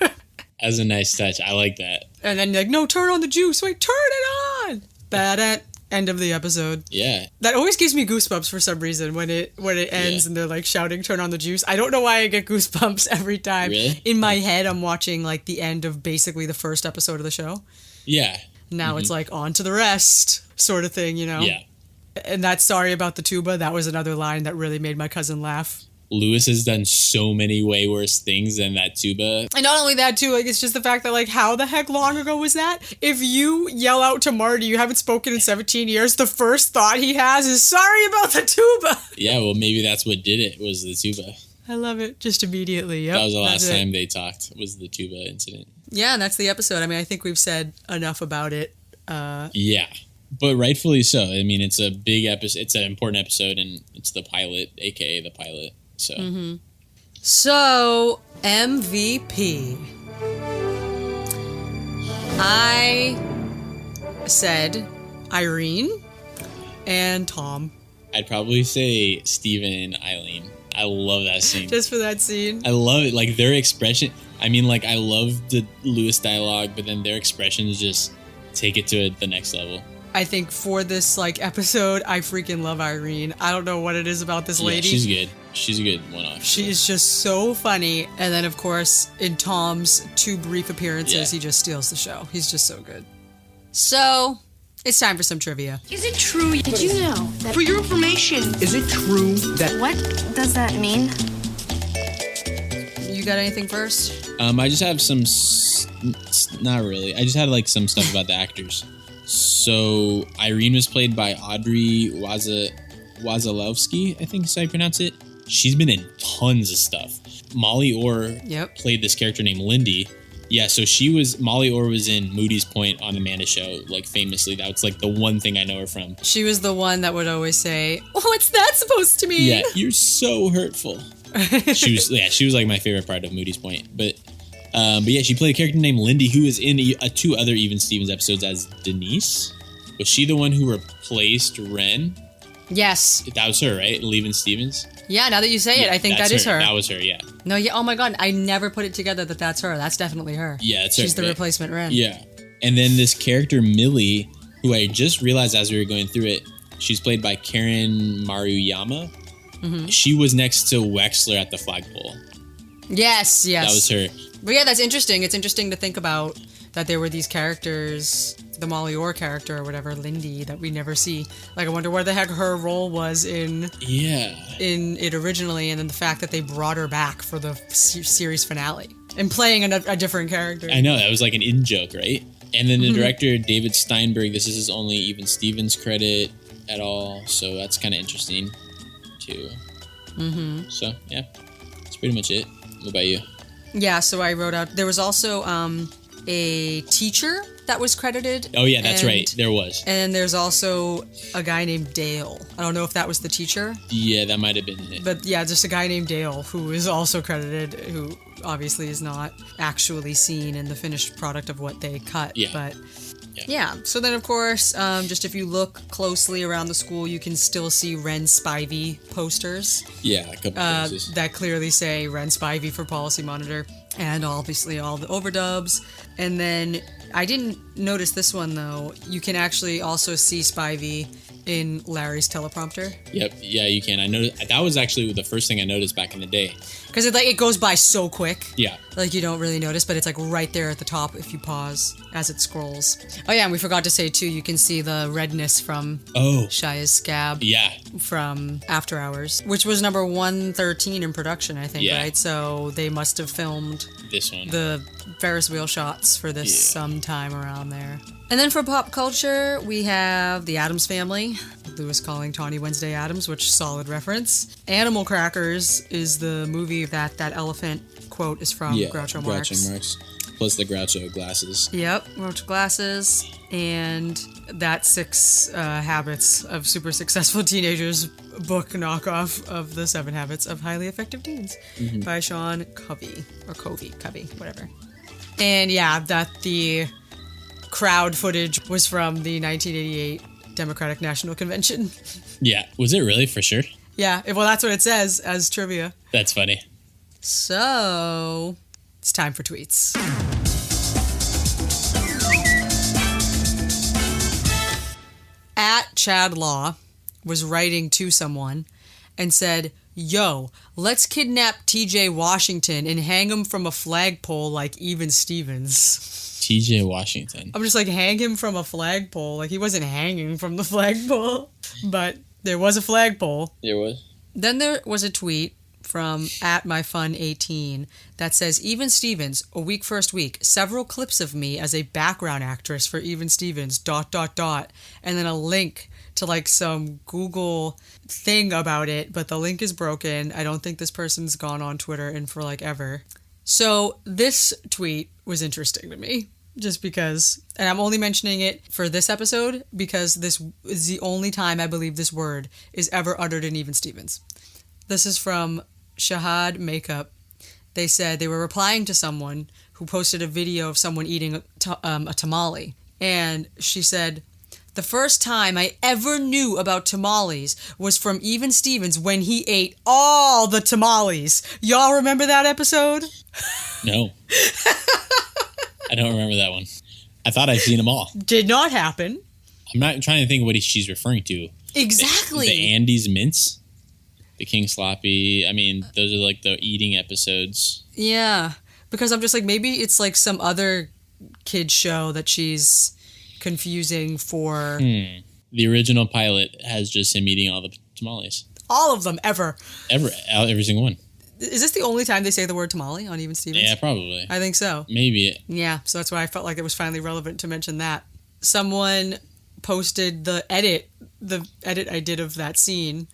Irene! As a nice touch. I like that. And then like, no, turn on the juice. Wait, turn it on! Bad end of the episode. Yeah. That always gives me goosebumps for some reason when it ends and they're like shouting, turn on the juice. I don't know why I get goosebumps every time. Really? In my head, I'm watching like the end of basically the first episode of the show. Yeah. Now it's like on to the rest sort of thing, you know? Yeah. And that sorry about the tuba, that was another line that really made my cousin laugh. Lewis has done so many way worse things than that tuba. And not only that, too, like, it's just the fact that, like, how the heck long ago was that? If you yell out to Marty, you haven't spoken in 17 years, the first thought he has is, sorry about the tuba. Yeah, well, maybe that's what did it, was the tuba. I love it. Just immediately, yep. That was the last time they talked, was the tuba incident. Yeah, and that's the episode. I mean, I think we've said enough about it. Yeah, but rightfully so. I mean, it's a big episode. It's an important episode, and it's the pilot, a.k.a. the pilot. So, So MVP. I said Irene and Tom. I'd probably say Steven and Eileen. I love that scene. Just for that scene. I love it. Like, their expression. I mean, like, I love the Lewis dialogue, but then their expressions just take it to the next level. I think for this, like, episode, I freaking love Irene. I don't know what it is about this lady. Yeah, she's good. She's a good one-off. She's just so funny. And then, of course, in Tom's 2 brief appearances, he just steals the show. He's just so good. So, it's time for some trivia. Is it true? Did you know that? For your information, is it true that... What does that mean? You got anything first? I just have some... not really. I just had, like, some stuff about the actors. So, Irene was played by Audrey Wazalowski, I think is how you pronounce it. She's been in tons of stuff. Molly Orr played this character named Lindy. Yeah, so Molly Orr was in Moody's Point on the Amanda Show, like, famously. That was, like, the one thing I know her from. She was the one that would always say, what's that supposed to mean? Yeah, you're so hurtful. She was, like, my favorite part of Moody's Point. But yeah, she played a character named Lindy, who was in 2 other Even Stevens episodes as Denise. Was she the one who replaced Ren? Yes. That was her, right? Even Stevens? Yeah, now that you say it, I think that is her. That was her, yeah. No, yeah. Oh my God, I never put it together that that's her. That's definitely her. Yeah, that's her. She's the replacement Ren. Yeah. And then this character, Millie, who I just realized as we were going through it, she's played by Karen Maruyama. Mm-hmm. She was next to Wexler at the flagpole. Yes. That was her. But yeah, that's interesting. It's interesting to think about that there were these characters, the Molly Orr character or whatever, Lindy, that we never see. Like, I wonder where the heck her role was in it originally, and then the fact that they brought her back for the series finale and playing a different character. I know, that was like an in-joke, right? And then the director, David Steinberg, this is his only Even Stevens credit at all, so that's kind of interesting, too. Mm-hmm. So, yeah, that's pretty much it. What about you? Yeah, so I wrote out, there was also a teacher that was credited. Oh, yeah, that's right. There was. And there's also a guy named Dale. I don't know if that was the teacher. Yeah, that might have been it. But yeah, just a guy named Dale who is also credited, who obviously is not actually seen in the finished product of what they cut. Yeah. But yeah. So then, of course, just if you look closely around the school, you can still see Ren Spivey posters. Yeah, a couple places. That clearly say Ren Spivey for Policy Monitor. And obviously all the overdubs. And then I didn't notice this one, though. You can actually also see Spivey in Larry's teleprompter. Yep, yeah, you can. I noticed that was actually the first thing I noticed back in the day. Because it goes by so quick. Yeah. Like, you don't really notice, but it's like right there at the top if you pause as it scrolls. Oh yeah, and we forgot to say too, you can see the redness from Shia's scab. Yeah. From After Hours, which was number 113 in production, I think, right? So they must have filmed this one, the Ferris wheel shots for this sometime around there. And then for pop culture, we have The Addams Family, Lewis calling Tawny Wednesday Addams, which solid reference. Animal Crackers is the movie that elephant quote is from, Groucho Marx. Groucho Marx. Plus the Groucho glasses. Yep, Groucho glasses. And that 6 Habits of Super Successful Teenagers book knockoff of the 7 Habits of Highly Effective Teens by Sean Covey, whatever. And yeah, that the crowd footage was from the 1988 Democratic National Convention. Yeah, was it really, for sure? Yeah, well, that's what it says as trivia. That's funny. So, it's time for tweets. At Chad Law was writing to someone and said, "Yo, let's kidnap TJ Washington and hang him from a flagpole like Even Stevens." TJ Washington. I'm just like, hang him from a flagpole. Like, he wasn't hanging from the flagpole, but there was a flagpole. There was. Then there was a tweet from @myfun18 that says, Even Stevens, a week first week, several clips of me as a background actress for Even Stevens, ... and then a link to like some Google thing about it, but the link is broken. I don't think this person's gone on Twitter in for like ever. So this tweet was interesting to me just because, and I'm only mentioning it for this episode because this is the only time I believe this word is ever uttered in Even Stevens. This is from Shahad Makeup. They said they were replying to someone who posted a video of someone eating a tamale. And she said, the first time I ever knew about tamales was from Even Stevens when he ate all the tamales. Y'all remember that episode? No. I don't remember that one. I thought I'd seen them all. Did not happen. I'm not trying to think of what she's referring to. Exactly. The Andes Mince? The King Sloppy? I mean, those are like the eating episodes. Yeah. Because I'm just like, maybe it's like some other kid show that she's confusing for... The original pilot has just him eating all the tamales. All of them, ever. Every single one. Is this the only time they say the word tamale on Even Stevens? Yeah, probably. I think so. Maybe. Yeah, so that's why I felt like it was finally relevant to mention that. Someone posted the edit I did of that scene,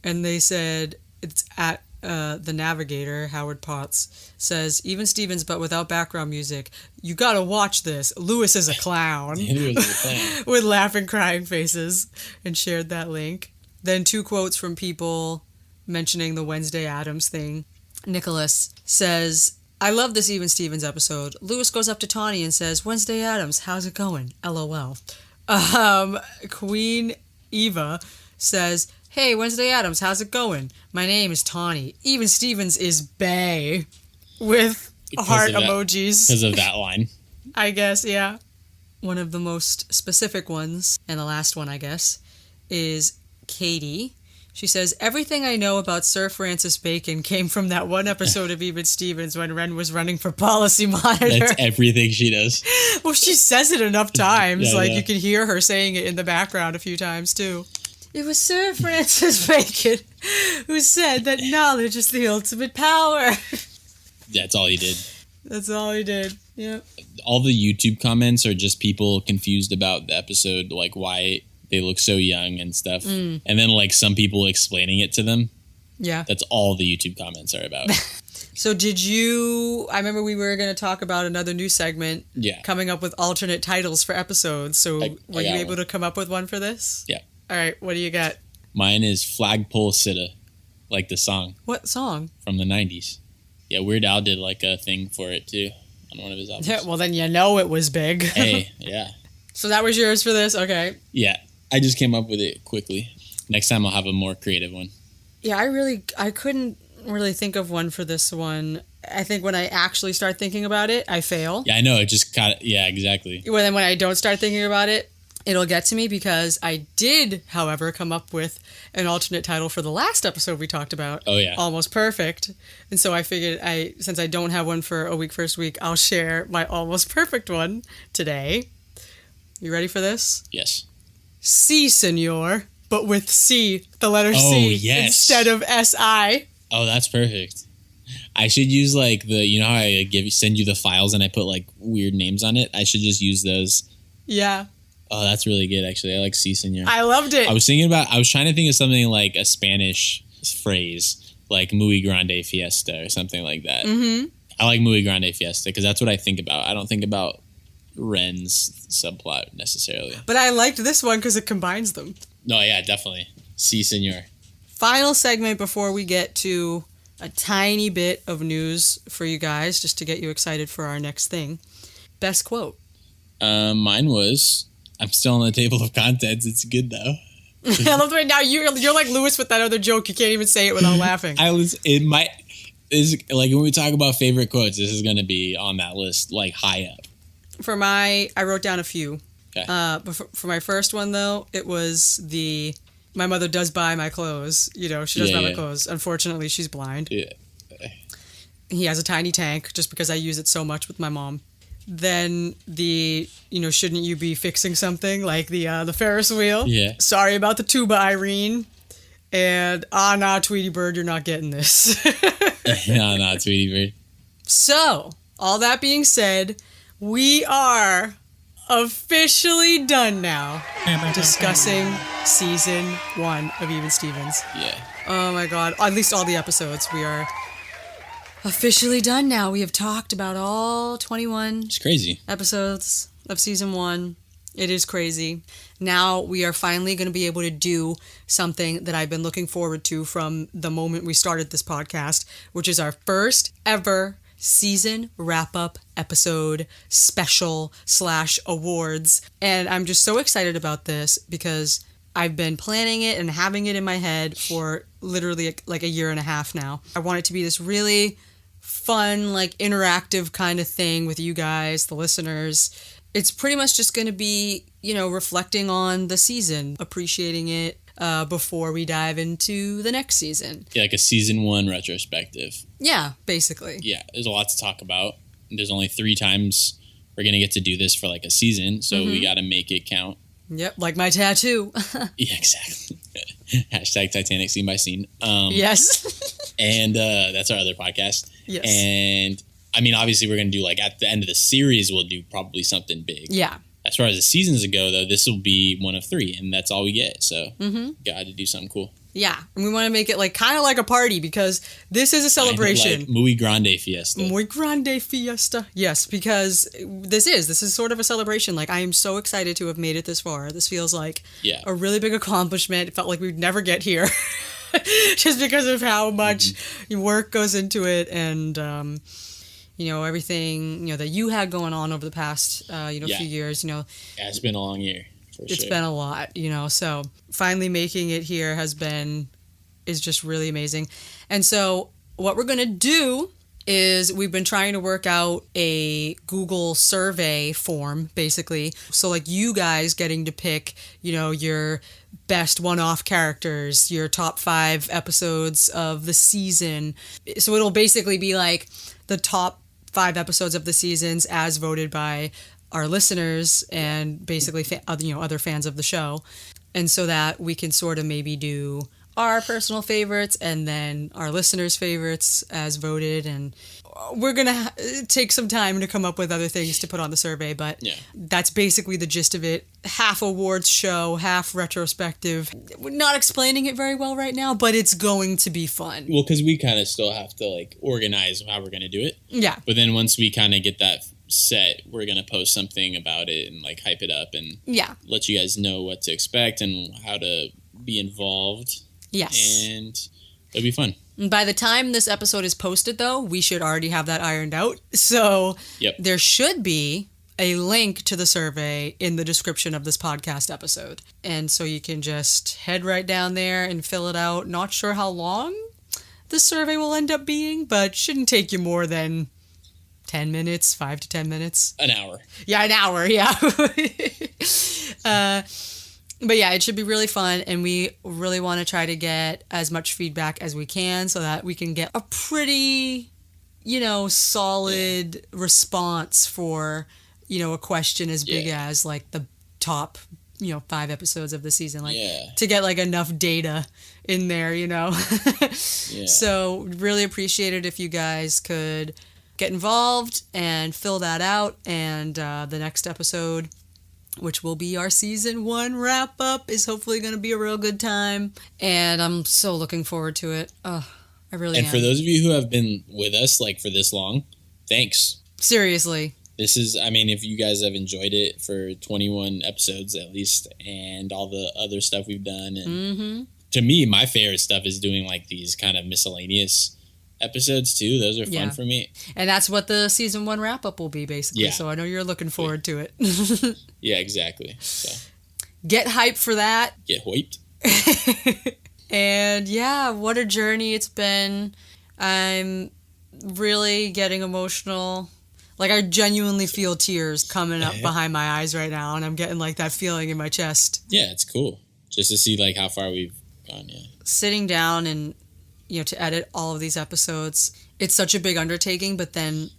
and they said, it's at the Navigator, Howard Potts, says, Even Stevens, but without background music. You gotta watch this. Lewis is a clown. With laughing, crying faces, and shared that link. Then 2 quotes from people mentioning the Wednesday Addams thing. Nicholas says, I love this Even Stevens episode. Lewis goes up to Tawny and says, Wednesday Addams, how's it going? LOL. Queen Eva says, hey, Wednesday Addams, how's it going? My name is Tawny. Even Stevens is bae. With heart emojis. Because of that line. I guess, yeah. One of the most specific ones, and the last one, I guess, is Katie. She says, everything I know about Sir Francis Bacon came from that one episode of Even Stevens when Ren was running for policy monitor. That's everything she does. Well, she says it enough times. Yeah, you can hear her saying it in the background a few times, too. It was Sir Francis Bacon who said that knowledge is the ultimate power. That's all he did. That's all he did, yeah. All the YouTube comments are just people confused about the episode, like why they look so young and stuff. And then like some people explaining it to them. Yeah. That's all the YouTube comments are about. So I remember we were going to talk about another new segment. Yeah. Coming up with alternate titles for episodes. So were you able to come up with one for this? Yeah. All right, what do you got? Mine is Flagpole Sitta, like the song. What song? From the 90s. Yeah, Weird Al did like a thing for it too on one of his albums. Yeah, well, then you know it was big. Hey, yeah. So that was yours for this? Okay. Yeah, I just came up with it quickly. Next time I'll have a more creative one. Yeah, I couldn't really think of one for this one. I think when I actually start thinking about it, I fail. Yeah, I know. It just yeah, exactly. Well, then when I don't start thinking about it, it'll get to me because I did, however, come up with an alternate title for the last episode we talked about. Oh, yeah. Almost Perfect. And so I figured since I don't have one for a week first week, I'll share my almost perfect one today. You ready for this? Yes. Si, senor, but with C, the letter C, instead of S-I. Oh, that's perfect. I should use like you know how I send you the files and I put like weird names on it? I should just use those. Yeah. Oh, that's really good, actually. I like Si, senor. I loved it. I was trying to think of something like a Spanish phrase, like Muy Grande Fiesta or something like that. Mm-hmm. I like Muy Grande Fiesta because that's what I think about. I don't think about Ren's subplot necessarily. But I liked this one because it combines them. No, yeah, definitely. Si, senor. Final segment before we get to a tiny bit of news for you guys, just to get you excited for our next thing. Best quote. Mine was... I'm still on the table of contents. It's good though. I love the way now you're like Lewis with that other joke. You can't even say it without laughing. Is like when we talk about favorite quotes, this is going to be on that list, like high up. I wrote down a few. Okay. But for my first one though, it was my mother does buy my clothes. You know, she does buy my clothes. Unfortunately, she's blind. Yeah. He has a tiny tank just because I use it so much with my mom. Then shouldn't you be fixing something like the Ferris wheel? Yeah. Sorry about the tuba, Irene. And nah, Tweety Bird, you're not getting this. Nah, Tweety Bird. So, all that being said, we are officially done now discussing season 1 of Even Stevens. Yeah. Oh my god. At least all the episodes. We are officially done now. We have talked about all 21 It's crazy. episodes of season 1. It is crazy. Now we are finally going to be able to do something that I've been looking forward to from the moment we started this podcast, which is our first ever season wrap-up episode special / awards. And I'm just so excited about this because I've been planning it and having it in my head for literally like a year and a half now. I want it to be this really fun, like interactive kind of thing with you guys, the listeners. It's pretty much just going to be, reflecting on the season, appreciating it before we dive into the next season. Yeah, like a season 1 retrospective. Yeah, basically. Yeah, there's a lot to talk about. There's only 3 times we're going to get to do this for like a season, so we got to make it count. Yep, like my tattoo. Yeah, exactly. Hashtag Titanic scene by scene. Yes. And that's our other podcast. Yes. And I mean, obviously, we're going to do like at the end of the series, we'll do probably something big. Yeah. As far as the seasons go, though, this will be one of 3, and that's all we get. So, got to do something cool. Yeah, and we want to make it like kind of like a party because this is a celebration. Like muy grande fiesta. Muy grande fiesta. Yes, because this is sort of a celebration. Like, I am so excited to have made it this far. This feels like a really big accomplishment. It felt like we'd never get here just because of how much work goes into it and everything that you had going on over the past few years. Yeah, it's been a long year. It's been a lot, so finally making it here is just really amazing. And so what we're going to do is we've been trying to work out a Google survey form, basically. So like you guys getting to pick, your best one-off characters, your top 5 episodes of the season. So it'll basically be like the top 5 episodes of the seasons as voted by our listeners and basically other fans of the show, and so that we can sort of maybe do our personal favorites and then our listeners' favorites as voted, and we're gonna take some time to come up with other things to put on the survey, but that's basically the gist of it. Half awards show, half retrospective. We're not explaining it very well right now, but it's going to be fun. Well, because we kind of still have to like organize how we're gonna do it. Yeah. But then once we kind of get that set, we're gonna post something about it and like hype it up and let you guys know what to expect and how to be involved. Yes. And it'll be fun. By the time this episode is posted, though, we should already have that ironed out. So there should be a link to the survey in the description of this podcast episode. And so you can just head right down there and fill it out. Not sure how long the survey will end up being, but shouldn't take you more than 10 minutes, 5 to 10 minutes. An hour. Yeah, an hour, yeah. But yeah, it should be really fun, and we really want to try to get as much feedback as we can so that we can get a pretty, solid response for, a question as big as like the top, 5 episodes of the season. Like to get like enough data in there, So really appreciate it if you guys could get involved and fill that out, and the next episode, which will be our season 1 wrap up, is hopefully going to be a real good time. And I'm so looking forward to it. Oh, I really am. And for those of you who have been with us like for this long, thanks. Seriously. This is, if you guys have enjoyed it for 21 episodes at least, and all the other stuff we've done. And to me, my favorite stuff is doing like these kind of miscellaneous episodes too. Those are fun for me. And that's what the season 1 wrap up will be, basically. Yeah. So I know you're looking forward to it. Yeah, exactly. So get hyped for that. Get hyped. And yeah, what a journey it's been. I'm really getting emotional. Like, I genuinely feel tears coming up behind my eyes right now, and I'm getting like that feeling in my chest. Yeah, it's cool just to see like how far we've gone. Yeah, sitting down and to edit all of these episodes, it's such a big undertaking, but then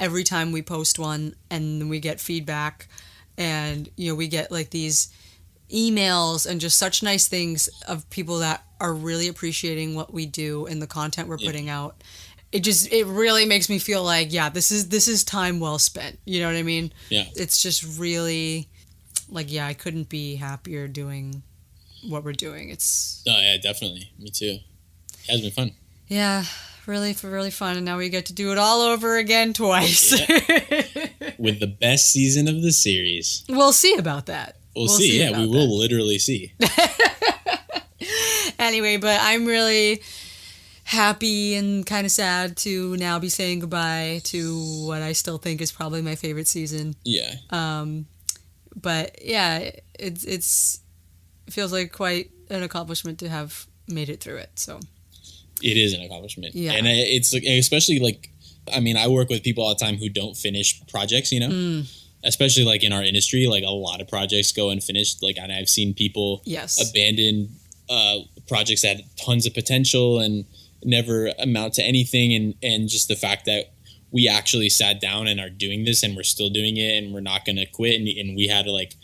every time we post one and we get feedback and we get like these emails and just such nice things of people that are really appreciating what we do and the content we're putting out. It really makes me feel like, yeah, this is time well spent. You know what I mean? Yeah. It's just really like, yeah, I couldn't be happier doing what we're doing. It's... Oh, yeah, definitely. Me too. It has been fun. Yeah, really fun. And now we get to do it all over again twice. Yeah. With the best season of the series. We'll see about that. We'll see. Yeah, we will literally see. Anyway, but I'm really happy and kind of sad to now be saying goodbye to what I still think is probably my favorite season. Yeah. But yeah, it feels like quite an accomplishment to have made it through it. So it is an accomplishment. Yeah. And it's like, especially like, I mean, I work with people all the time who don't finish projects, you know? Especially like in our industry, like a lot of projects go unfinished. Like, and I've seen people abandon projects that had tons of potential and never amount to anything. And just the fact that we actually sat down and are doing this and we're still doing it and we're not going to quit. And we had like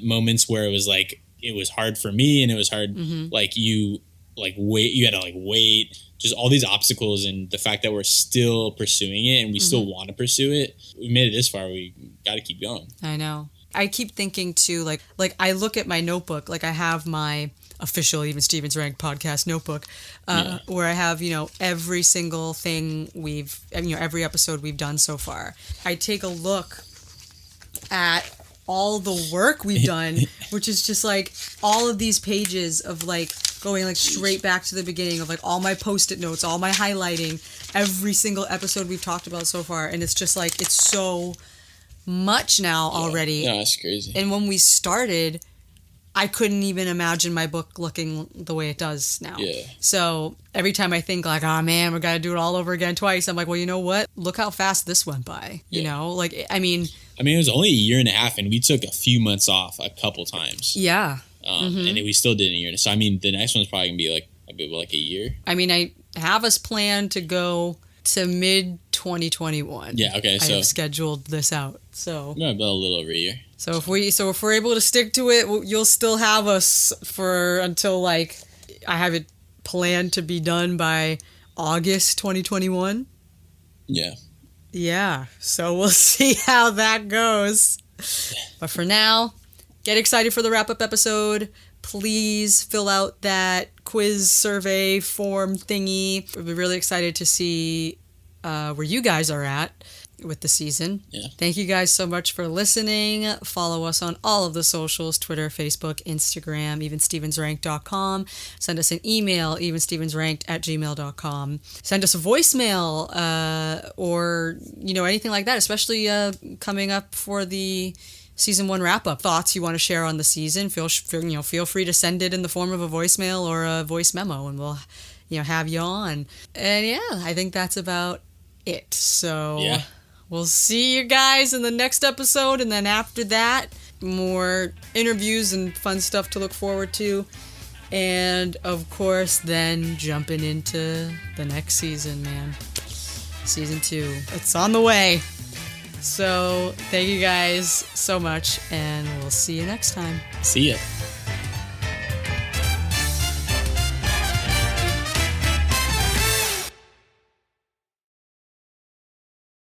moments where it was like, it was hard for me and it was hard. Like you had to like wait, just all these obstacles, and the fact that we're still pursuing it and we still want to pursue it. We made it this far. We got to keep going. I know. I keep thinking too, like I look at my notebook, like I have my official Even Stevens Ranked podcast notebook, where I have, every single thing every episode we've done so far. I take a look at all the work we've done, which is just like all of these pages of like going like straight back to the beginning of like all my post-it notes, all my highlighting, every single episode we've talked about so far. And it's just like, it's so much now already. Yeah, that's crazy. And when we started, I couldn't even imagine my book looking the way it does now. Yeah. So every time I think like, oh man, we got to do it all over again twice, I'm like, well, you know what? Look how fast this went by. You know, like, I mean, it was only a year and a half, and we took a few months off a couple times. Yeah. And we still did a year. So, I mean, the next one's probably going to be like a year. I mean, I have us planned to go to mid-2021. Yeah, okay. I have scheduled this out. So about a little over a year. So if we're able to stick to it, you'll still have us for until like I have it planned to be done by August 2021. Yeah. Yeah. So we'll see how that goes. But for now, get excited for the wrap-up episode. Please fill out that quiz survey form thingy. We'll be really excited to see where you guys are at with the season. Yeah. Thank you guys so much for listening. Follow us on all of the socials, Twitter, Facebook, Instagram, evenstevensranked.com. Send us an email, evenstevensranked@gmail.com. Send us a voicemail or, anything like that, especially coming up for the Season 1 wrap-up. Thoughts you want to share on the season, feel free to send it in the form of a voicemail or a voice memo, and we'll have you on. And yeah, I think that's about it. So we'll see you guys in the next episode, and then after that, more interviews and fun stuff to look forward to. And of course, then jumping into the next season, man. Season 2. It's on the way. So thank you guys so much, and we'll see you next time. See ya.